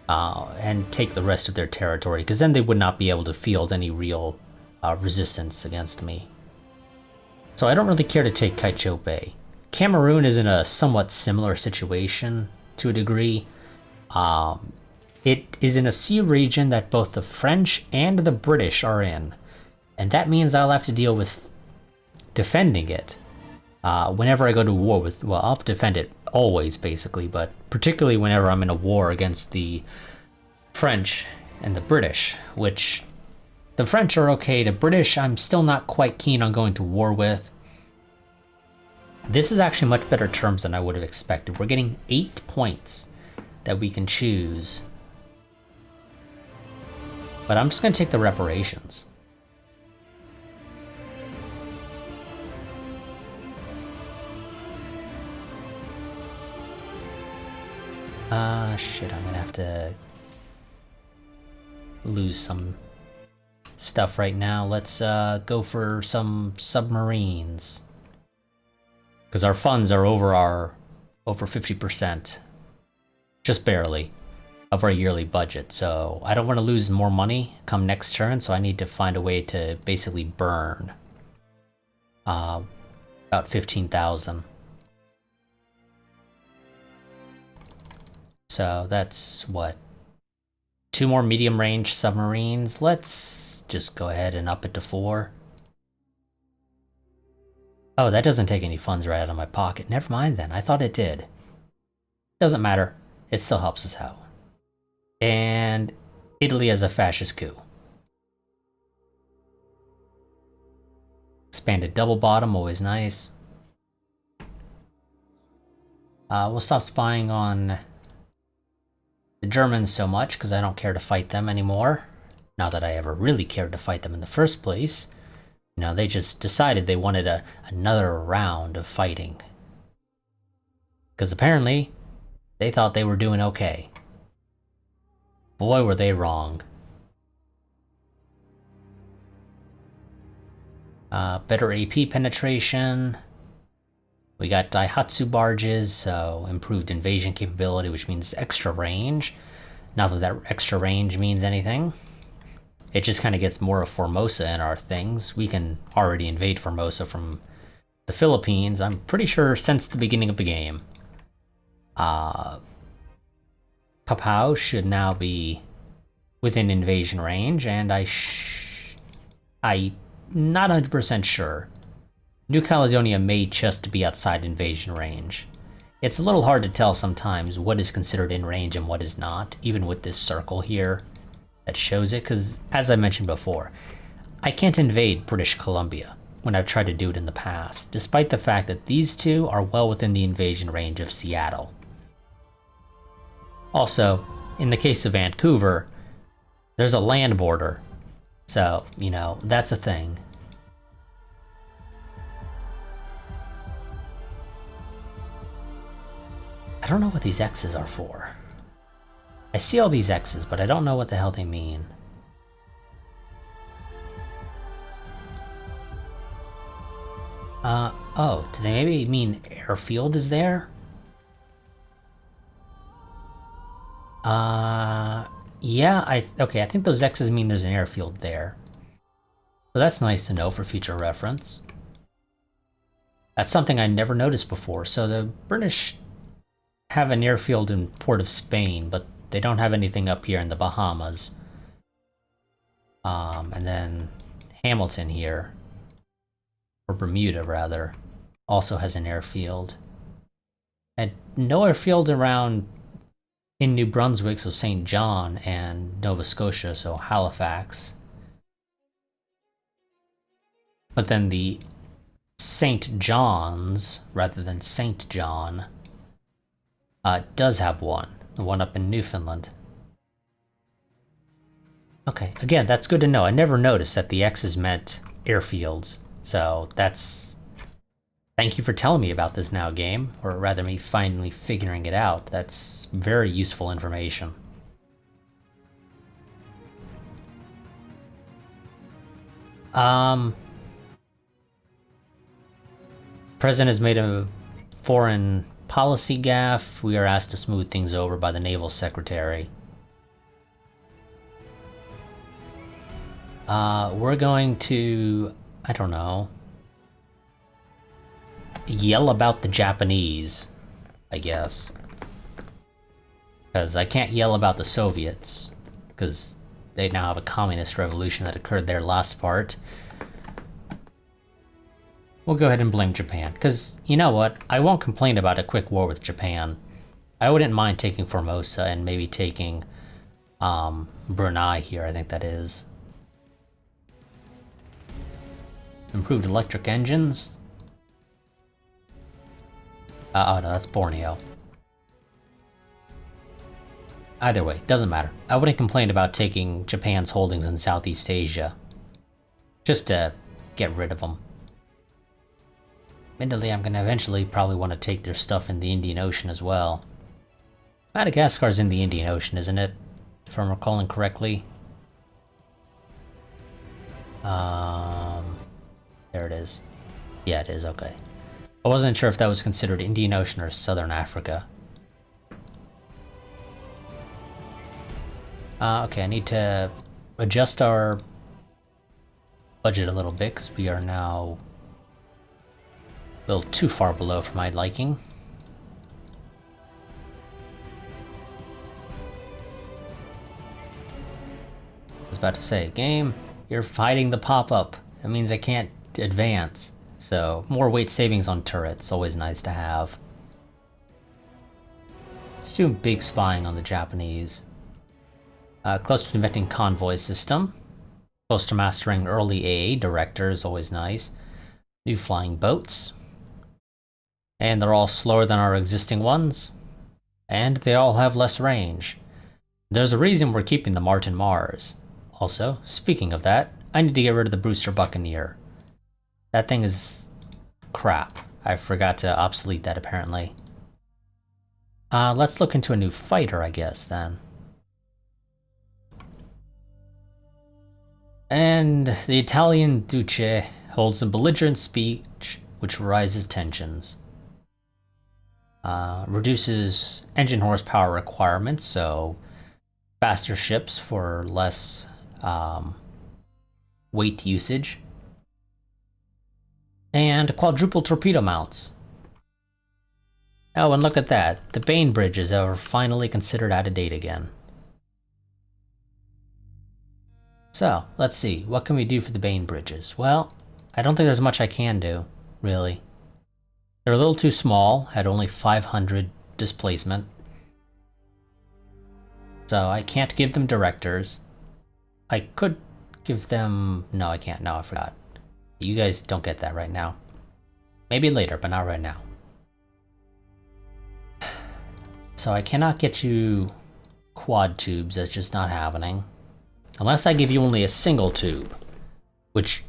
And take the rest of their territory, because then they would not be able to field any real resistance against me. So I don't really care to take Kaicho Bay. Cameroon is in a somewhat similar situation to a degree. It is in a sea region that both the French and the British are in. And that means I'll have to deal with defending it. Whenever I go to war with... well, I'll have to defend it always, basically. But particularly whenever I'm in a war against the French and the British. Which, the French are okay. The British, I'm still not quite keen on going to war with. This is actually much better terms than I would have expected. We're getting 8 points that we can choose. But I'm just going to take the reparations. Shit, I'm gonna have to lose some stuff right now. Let's go for some submarines. Because our funds are over 50%. Just barely. Of our yearly budget, so I don't want to lose more money come next turn, so I need to find a way to basically burn about 15,000. So that's what? 2 more medium range submarines. Let's just go ahead and up it to 4. Oh, that doesn't take any funds right out of my pocket. Never mind then, I thought it did. Doesn't matter, it still helps us out. And Italy has a fascist coup. Expanded double bottom, always nice. We'll stop spying on the Germans so much, because I don't care to fight them anymore. Not that I ever really cared to fight them in the first place. You know, they just decided they wanted another round of fighting. Because apparently, they thought they were doing okay. Boy, were they wrong. Better AP penetration. We got Daihatsu barges, so improved invasion capability, which means extra range. Not that that extra range means anything. It just kind of gets more of Formosa in our things. We can already invade Formosa from the Philippines, I'm pretty sure, since the beginning of the game. Papao should now be within invasion range, and I'm not 100% sure. New Caledonia may just be outside invasion range. It's a little hard to tell sometimes what is considered in range and what is not, even with this circle here that shows it, because as I mentioned before, I can't invade British Columbia when I've tried to do it in the past, despite the fact that these two are well within the invasion range of Seattle. Also, in the case of Vancouver, there's a land border, so, you know, that's a thing. I don't know what these X's are for. I see all these X's, but I don't know what the hell they mean. Oh, do they maybe mean airfield is there? Yeah, okay, I think those X's mean there's an airfield there. So that's nice to know for future reference. That's something I never noticed before. So the British have an airfield in Port of Spain, but they don't have anything up here in the Bahamas. And then Hamilton here, or Bermuda rather, also has an airfield. And no airfield around in New Brunswick, so St. John, and Nova Scotia, so Halifax. But then the St. John's, rather than St. John, does have one. The one up in Newfoundland. Okay, again, that's good to know. I never noticed that the X's meant airfields. So that's... Thank you for telling me about this now, game. Or rather, me finally figuring it out. That's very useful information. President has made a foreign policy gaffe. We are asked to smooth things over by the Naval Secretary. We're going to, I don't know, yell about the Japanese, I guess. Because I can't yell about the Soviets, because they now have a communist revolution that occurred there last part. We'll go ahead and blame Japan, because, you know what, I won't complain about a quick war with Japan. I wouldn't mind taking Formosa and maybe taking Brunei here, I think that is. Improved electric engines. Oh no, that's Borneo. Either way, doesn't matter. I wouldn't complain about taking Japan's holdings in Southeast Asia. Just to get rid of them. Admittedly, I'm gonna eventually probably want to take their stuff in the Indian Ocean as well. Madagascar's in the Indian Ocean, isn't it? If I'm recalling correctly. There it is. Yeah, it is, okay. I wasn't sure if that was considered Indian Ocean or Southern Africa. Okay, I need to adjust our budget a little bit, because we are now a little too far below for my liking. I was about to say, game, you're fighting the pop-up. That means I can't advance. So, more weight savings on turrets, always nice to have. Let's do big spying on the Japanese. Close to inventing convoy system. Close to mastering early AA director is always nice. New flying boats. And they're all slower than our existing ones. And they all have less range. There's a reason we're keeping the Martin Mars. Also, speaking of that, I need to get rid of the Brewster Buccaneer. That thing is crap. I forgot to obsolete that apparently. Let's look into a new fighter, I guess, then. And the Italian Duce, Holds a belligerent speech, which rises tensions. Reduces engine horsepower requirements, so faster ships for less weight usage. And quadruple torpedo mounts. Oh, and look at that. The Bane bridges are finally considered out of date again. So, let's see. What can we do for the Bane bridges? Well, I don't think there's much I can do, really. They're a little too small, at only 500 displacement. So I can't give them directors. I could give them... No, I can't. No, I forgot. You guys don't get that right now. Maybe later, but not right now. So I cannot get you quad tubes. That's just not happening. Unless I give you only a single tube. Which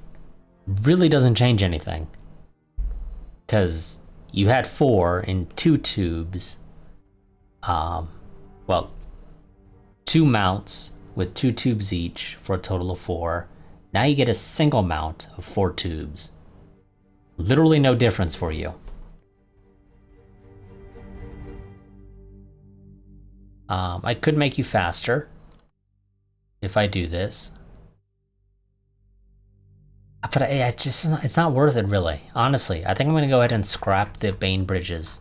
really doesn't change anything. Because you had 4 in 2 tubes. Well, 2 mounts with 2 tubes each for a total of 4. Now you get a single mount of 4 tubes. Literally no difference for you. I could make you faster if I do this. But it's not worth it, really. Honestly, I think I'm going to go ahead and scrap the Bane bridges.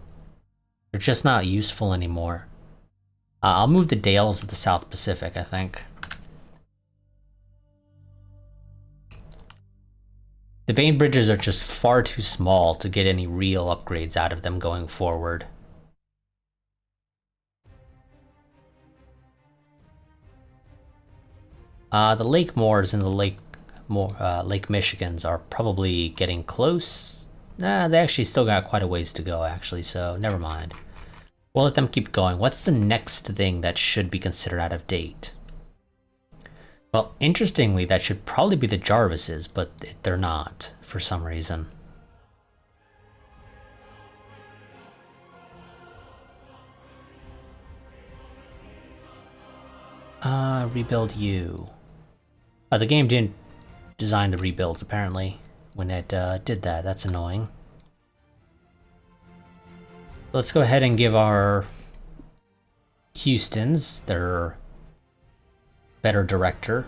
They're just not useful anymore. I'll move the Dales of the South Pacific, I think. The Bane bridges are just far too small to get any real upgrades out of them going forward. The Lake Moors and the Lake Michigans are probably getting close. Nah, they actually still got quite a ways to go, actually, so never mind. We'll let them keep going. What's the next thing that should be considered out of date? Well, interestingly, that should probably be the Jarvises, but they're not, for some reason. Rebuild you. The game didn't design the rebuilds, apparently, when it did that. That's annoying. Let's go ahead and give our Houstons their better director.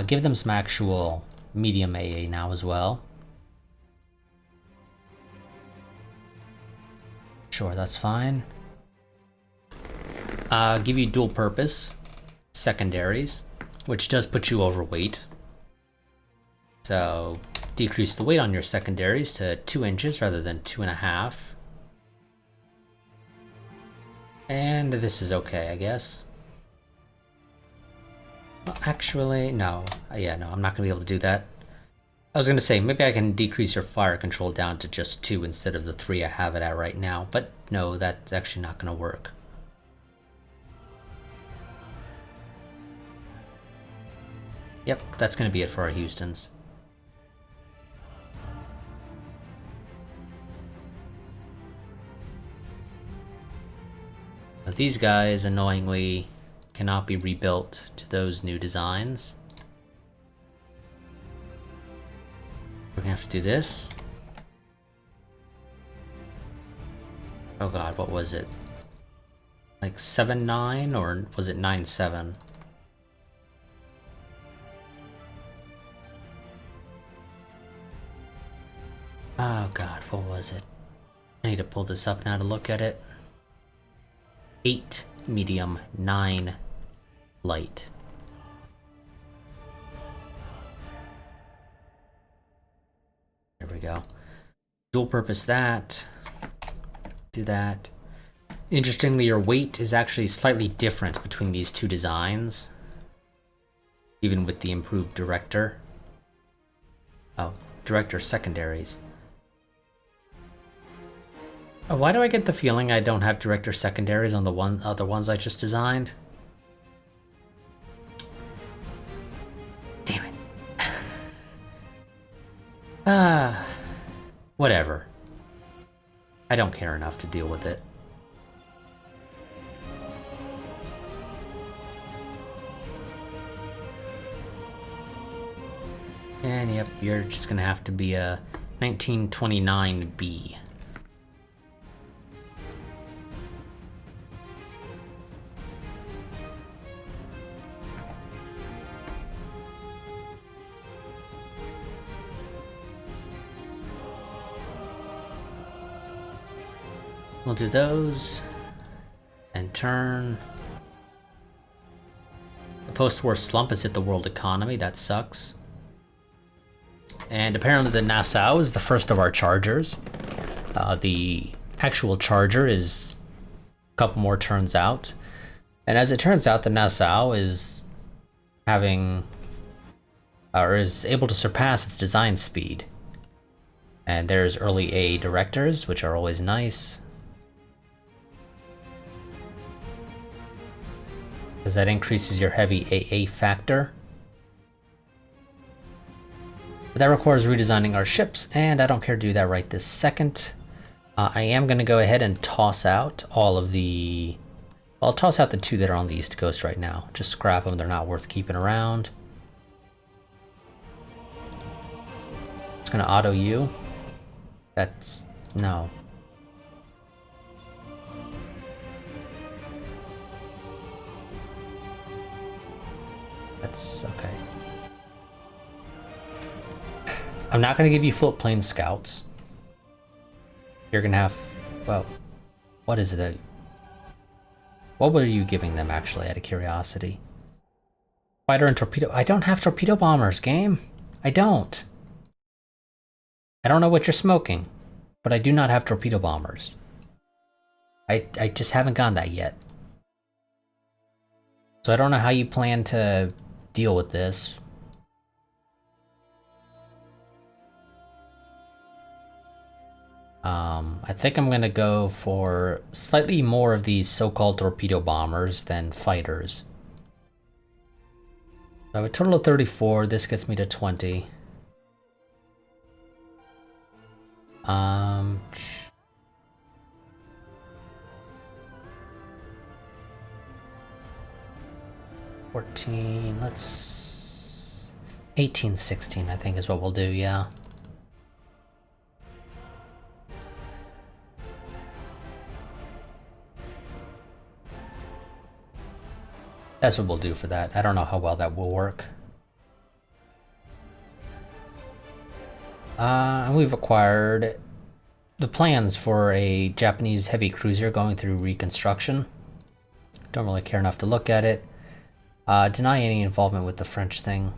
Give them some actual medium AA now as well. Sure, that's fine. Give you dual purpose secondaries, which does put you overweight. So decrease the weight on your secondaries to 2 inches rather than 2.5. And this is okay, I guess. Well, actually, no. Yeah, no, I'm not going to be able to do that. I was going to say, maybe I can decrease your fire control down to just 2 instead of the 3 I have it at right now. But no, that's actually not going to work. Yep, that's going to be it for our Houstons. Now, these guys, annoyingly, cannot be rebuilt to those new designs. We're going to have to do this. Oh god, what was it? Like 7-9, or was it 9-7? Oh god, what was it? I need to pull this up now to look at it. 8 medium, 9 light. There we go. Dual purpose that. Do that. Interestingly, your weight is actually slightly different between these two designs. Even with the improved director. Oh, director secondaries. Oh, why do I get the feeling I don't have director secondaries on the other ones I just designed? Damn it. Whatever. I don't care enough to deal with it. And yep, you're just gonna have to be a 1929B. We'll do those and turn. The post-war slump has hit the world economy. That sucks. And apparently the Nassau is the first of our chargers. The actual charger is a couple more turns out. And as it turns out, the Nassau is having, or is able to surpass its design speed. And there's early A directors, which are always nice. Because that increases your heavy AA factor. But that requires redesigning our ships, and I don't care to do that right this second. I am going to go ahead and toss out all of the... Well, I'll toss out the two that are on the East Coast right now. Just scrap them, they're not worth keeping around. It's going to auto you. That's... no. That's okay. I'm not going to give you float plane scouts. You're going to have... well, what is it? What were you giving them, actually, out of curiosity? Fighter and torpedo... I don't have torpedo bombers, game. I don't. I don't know what you're smoking, but I do not have torpedo bombers. I just haven't gotten that yet. So I don't know how you plan to deal with this. I think I'm gonna go for slightly more of these so-called torpedo bombers than fighters. So I have a total of 34, this gets me to 20. 14, let's... 18, 16 I think is what we'll do, yeah. That's what we'll do for that. I don't know how well that will work. And we've acquired the plans for a Japanese heavy cruiser going through reconstruction. Don't really care enough to look at it. Deny any involvement with the French thing.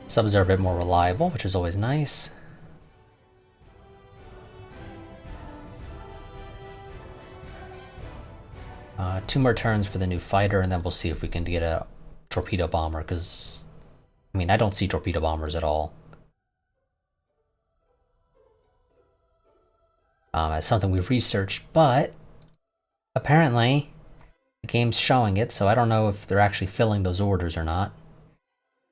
Subs are a bit more reliable, which is always nice. Two more turns for the new fighter, and then we'll see if we can get a torpedo bomber, because, I mean, I don't see torpedo bombers at all. It's something we've researched, but apparently the game's showing it, so I don't know if they're actually filling those orders or not.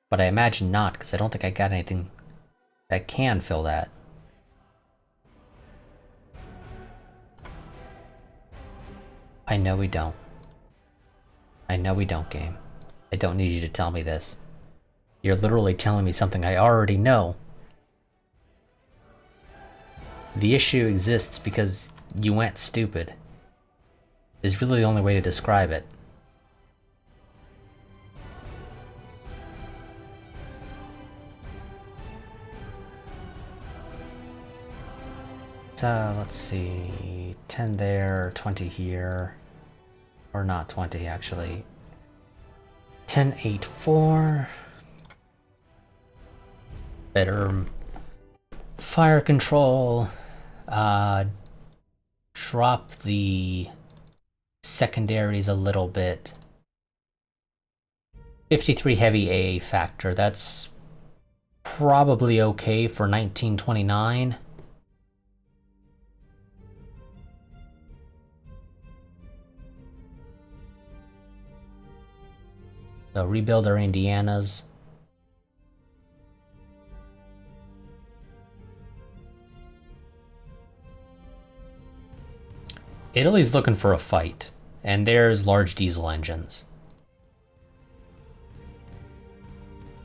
But I imagine not, because I don't think I got anything that can fill that. I know we don't. I know we don't, game. I don't need you to tell me this. You're literally telling me something I already know. The issue exists because you went stupid. Is really the only way to describe it. So, let's see, 10 there, 20 here, or not 20 actually, 10, 8, 4, better fire control, drop the secondaries a little bit, 53 heavy AA factor, that's probably okay for 1929. So rebuild our Indianas. Italy's looking for a fight, and there's large diesel engines.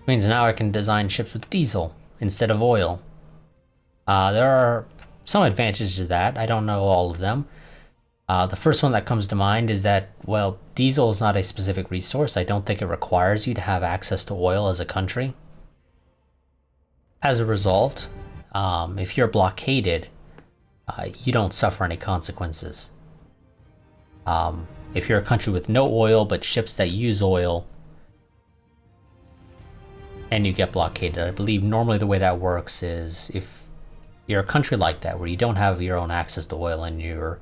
Means now I can design ships with diesel instead of oil. There are some advantages to that. I don't know all of them. The first one that comes to mind is that, well, diesel is not a specific resource. I don't think it requires you to have access to oil as a country. As a result, if you're blockaded, you don't suffer any consequences. If you're a country with no oil but ships that use oil, and you get blockaded, I believe normally the way that works is if you're a country like that where you don't have your own access to oil and you're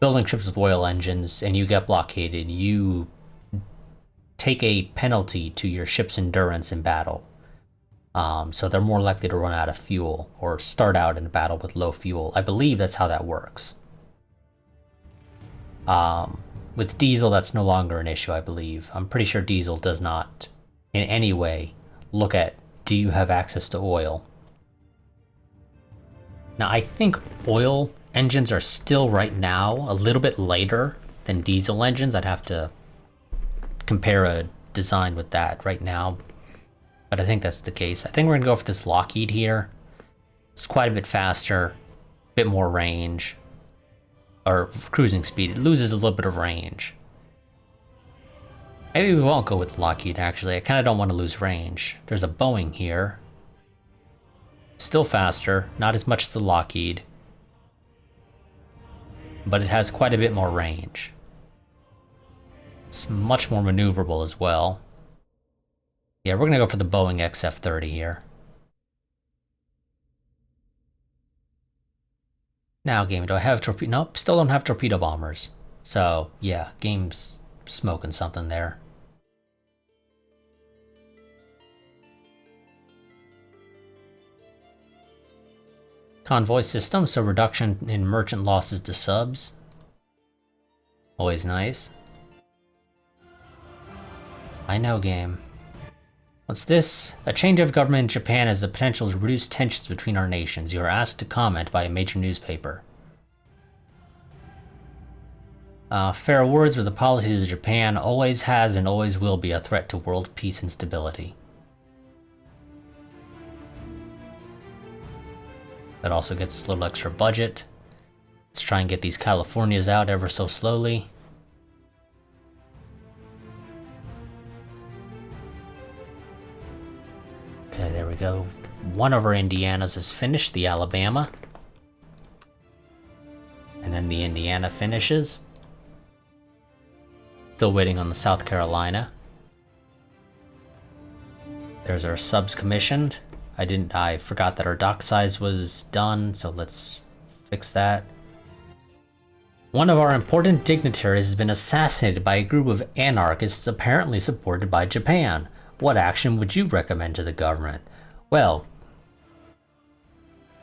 building ships with oil engines and you get blockaded, you take a penalty to your ship's endurance in battle. So they're more likely to run out of fuel or start out in a battle with low fuel. I believe that's how that works. With diesel, that's no longer an issue, I believe. I'm pretty sure diesel does not in any way look at, do you have access to oil? Now, I think oil engines are still right now a little bit later than diesel engines. I'd have to compare a design with that right now, but I think that's the case. I think we're gonna go for this Lockheed here. It's quite a bit faster, a bit more range, or cruising speed. It loses a little bit of range. Maybe we won't go with Lockheed, actually. I kind of don't want to lose range. There's a Boeing here. Still faster, not as much as the Lockheed, but it has quite a bit more range. It's much more maneuverable as well. Yeah, we're gonna go for the Boeing XF-30 here. Now, game, do I have torpedo? Nope, still don't have torpedo bombers. So, yeah, game's smoking something there. Convoy system, so reduction in merchant losses to subs. Always nice. I know, game. What's this? A change of government in Japan has the potential to reduce tensions between our nations. You are asked to comment by a major newspaper. Fair words with the policies of Japan always has and always will be a threat to world peace and stability. That also gets a little extra budget. Let's try and get these Californias out ever so slowly. Okay, there we go. One of our Indianas is finished, the Alabama. And then the Indiana finishes. Still waiting on the South Carolina. There's our subs commissioned. I forgot that our dock size was done, so let's fix that. One of our important dignitaries has been assassinated by a group of anarchists apparently supported by Japan. What action would you recommend to the government? Well,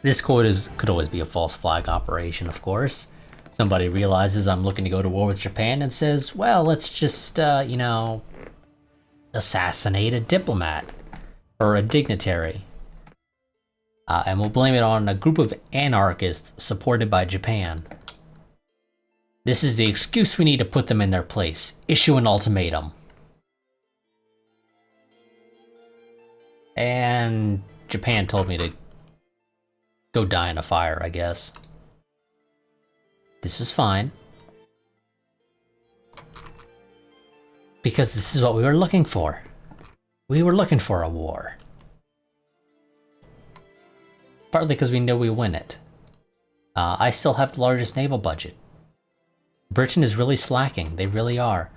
this could always be a false flag operation, of course. Somebody realizes I'm looking to go to war with Japan and says, well, let's just, assassinate a diplomat or a dignitary. And we'll blame it on a group of anarchists supported by Japan. This is the excuse we need to put them in their place. Issue an ultimatum. And Japan told me to go die in a fire, I guess. This is fine. Because this is what we were looking for. We were looking for a war. Partly because we know we win it. I still have the largest naval budget. Britain is really slacking. They really are.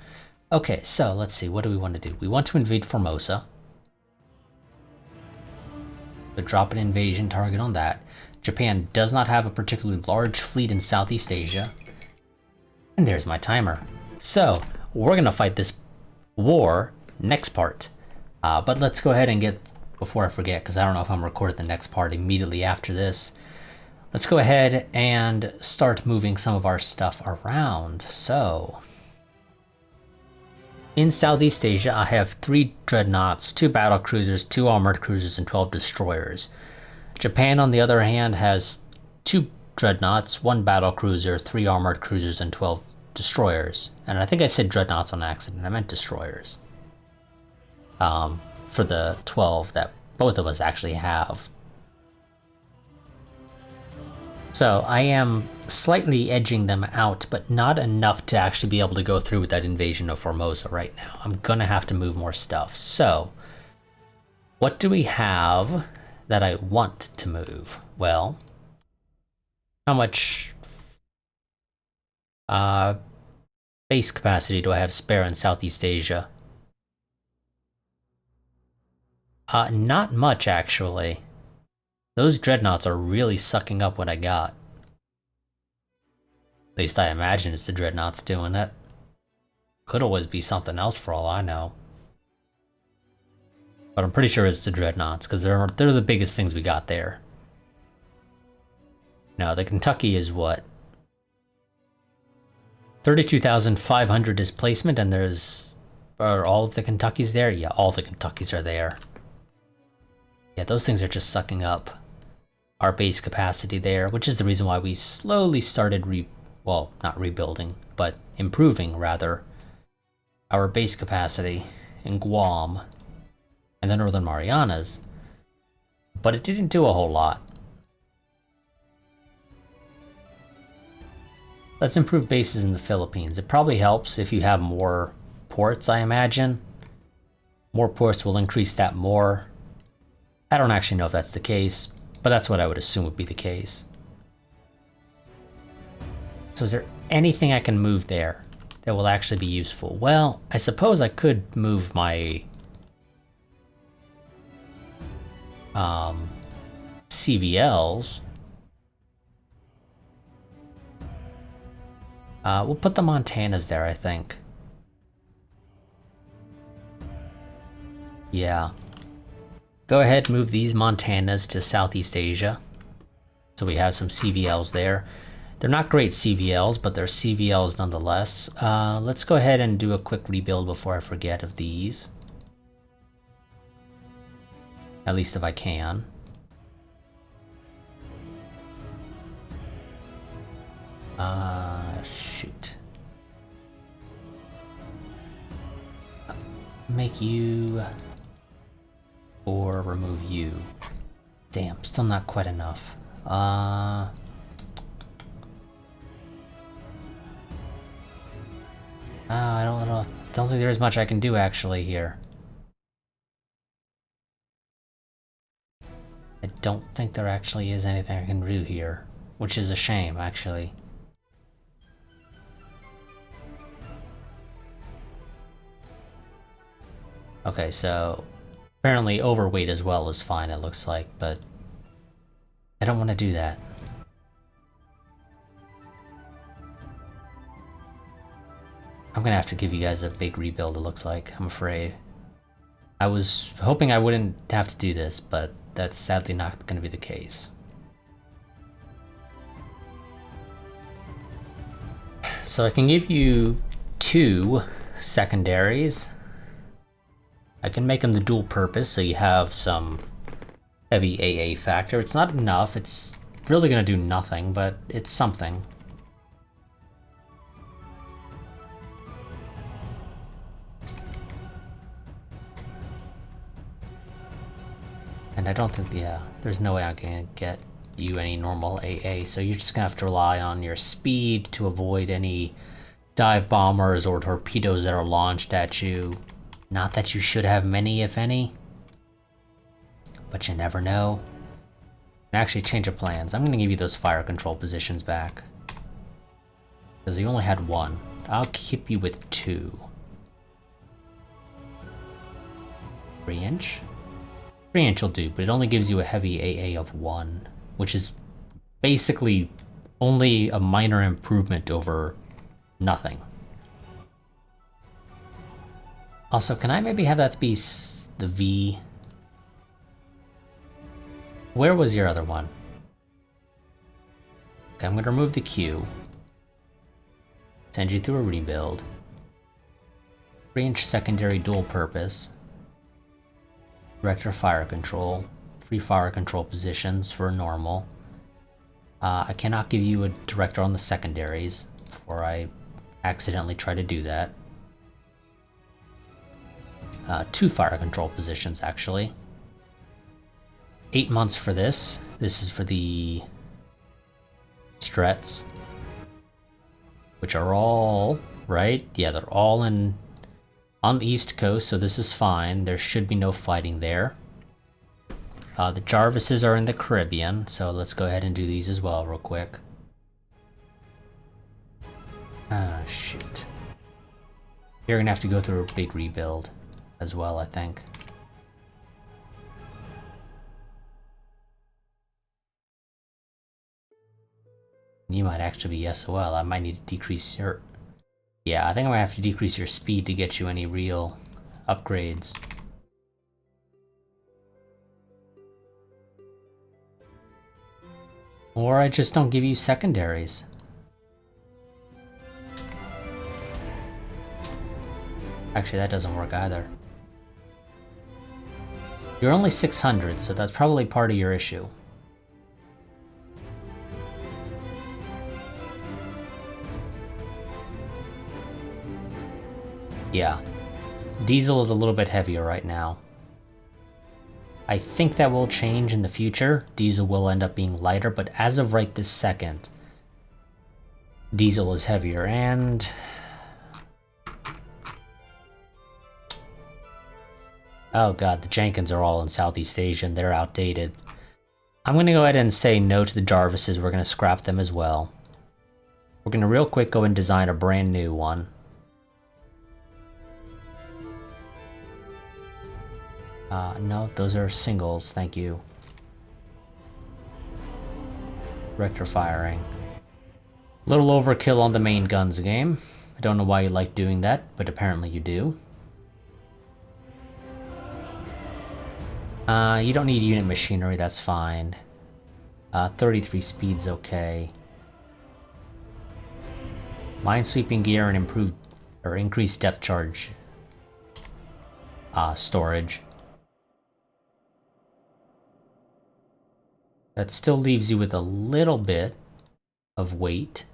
Okay, so let's see. What do we want to do? We want to invade Formosa. So drop an invasion target on that. Japan does not have a particularly large fleet in Southeast Asia. And there's my timer. So, we're going to fight this war next part. But let's go ahead and get, before I forget, because I don't know if I'm recording the next part immediately after this. Let's go ahead and start moving some of our stuff around. So, in Southeast Asia, I have 3 dreadnoughts, 2 battle cruisers, 2 armored cruisers, and 12 destroyers. Japan, on the other hand, has 2 dreadnoughts, 1 battle cruiser, 3 armored cruisers, and 12 destroyers. And I think I said dreadnoughts on accident. I meant destroyers. for the 12 that both of us actually have. So I am slightly edging them out, but not enough to actually be able to go through with that invasion of Formosa right now. I'm gonna have to move more stuff. So what do we have that I want to move? Well, how much base capacity do I have spare in Southeast Asia? Not much, actually. Those dreadnoughts are really sucking up what I got. At least I imagine it's the dreadnoughts doing it. Could always be something else for all I know. But I'm pretty sure it's the dreadnoughts, because they're the biggest things we got there. No, the Kentucky is what? 32,500 displacement, and are all of the Kentuckys there? Yeah, all the Kentuckys are there. Yeah, those things are just sucking up our base capacity there, which is the reason why we slowly started well, not rebuilding, but improving, rather, our base capacity in Guam and the Northern Marianas. But it didn't do a whole lot. Let's improve bases in the Philippines. It probably helps if you have more ports, I imagine. More ports will increase that more. I don't actually know if that's the case, but that's what I would assume would be the case. So is there anything I can move there that will actually be useful? Well, I suppose I could move my CVLs. We'll put the Montanas there, I think. Yeah. Go ahead, move these Montanas to Southeast Asia. So we have some CVLs there. They're not great CVLs, but they're CVLs nonetheless. Let's go ahead and do a quick rebuild before I forget of these. At least if I can. Shoot. Make you... or remove you. Damn, still not quite enough. I don't think there's much I can do actually here. I don't think there actually is anything I can do here, which is a shame, actually. Okay, so apparently overweight as well is fine, it looks like, but I don't want to do that. I'm gonna have to give you guys a big rebuild, it looks like, I'm afraid. I was hoping I wouldn't have to do this, but that's sadly not gonna be the case. So I can give you 2 secondaries. I can make them the dual purpose, so you have some heavy AA factor. It's not enough, it's really gonna do nothing, but it's something. And I don't think, yeah, there's no way I can get you any normal AA, so you're just gonna have to rely on your speed to avoid any dive bombers or torpedoes that are launched at you. Not that you should have many, if any, but you never know. And actually, change of plans. I'm gonna give you those fire control positions back, because you only had 1. I'll keep you with 2. 3-inch? 3-inch will do, but it only gives you a heavy AA of 1, which is basically only a minor improvement over nothing. Also, can I maybe have that be the V? Where was your other one? Okay, I'm going to remove the Q. Send you through a rebuild. 3-inch secondary dual purpose. Director fire control. 3 fire control positions for normal. I cannot give you a director on the secondaries, or I accidentally try to do that. 2 fire control positions, actually. 8 months for this. This is for the Strets, which are all, right? Yeah, they're all on the East Coast, so this is fine. There should be no fighting there. The Jarvises are in the Caribbean, so let's go ahead and do these as well real quick. Ah, shoot. You're gonna have to go through a big rebuild as well, I think. You might actually be SOL. I might need to decrease your... Yeah, I think I might have to decrease your speed to get you any real upgrades. Or I just don't give you secondaries. Actually, that doesn't work either. You're only 600, so that's probably part of your issue. Yeah. Diesel is a little bit heavier right now. I think that will change in the future. Diesel will end up being lighter, but as of right this second, diesel is heavier, and... Oh god, the Jenkins are all in Southeast Asia and they're outdated. I'm going to go ahead and say no to the Jarvises. We're going to scrap them as well. We're going to real quick go and design a brand new one. No, those are singles, thank you. Rector firing. Little overkill on the main guns game. I don't know why you like doing that, but apparently you do. You don't need unit machinery, that's fine. 33 speed's okay. Minesweeping gear and improved or increased depth charge storage. That still leaves you with a little bit of weight.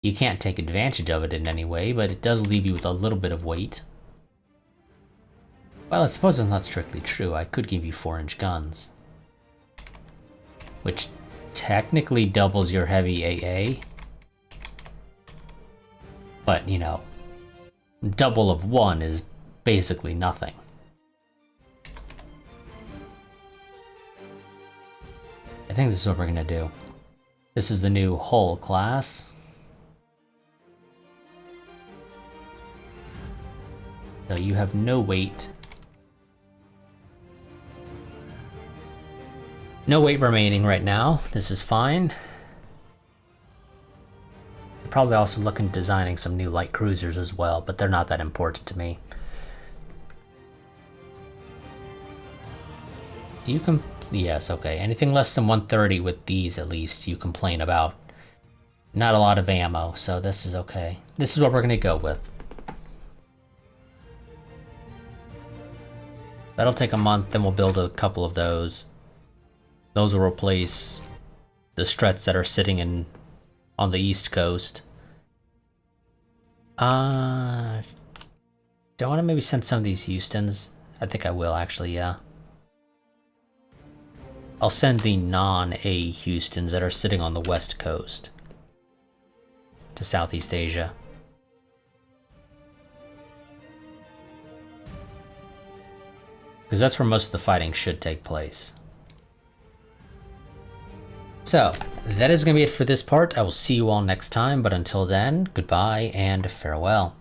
You can't take advantage of it in any way, but it does leave you with a little bit of weight. Well, I suppose it's not strictly true. I could give you 4-inch guns, which technically doubles your heavy AA. But, you know, double of 1 is basically nothing. I think this is what we're gonna do. This is the new hull class. So you have no weight. No weight remaining right now. This is fine. I'm probably also looking at designing some new light cruisers as well, but they're not that important to me. Do you Yes, okay. Anything less than 130 with these, at least, you complain about. Not a lot of ammo, so this is okay. This is what we're gonna go with. That'll take a month, then we'll build a couple of those. Those will replace the Strets that are sitting on the East Coast. Do I want to maybe send some of these Houstons? I think I will, actually, yeah. I'll send the non-A Houstons that are sitting on the West Coast to Southeast Asia. Because that's where most of the fighting should take place. So, that is going to be it for this part. I will see you all next time, but until then, goodbye and farewell.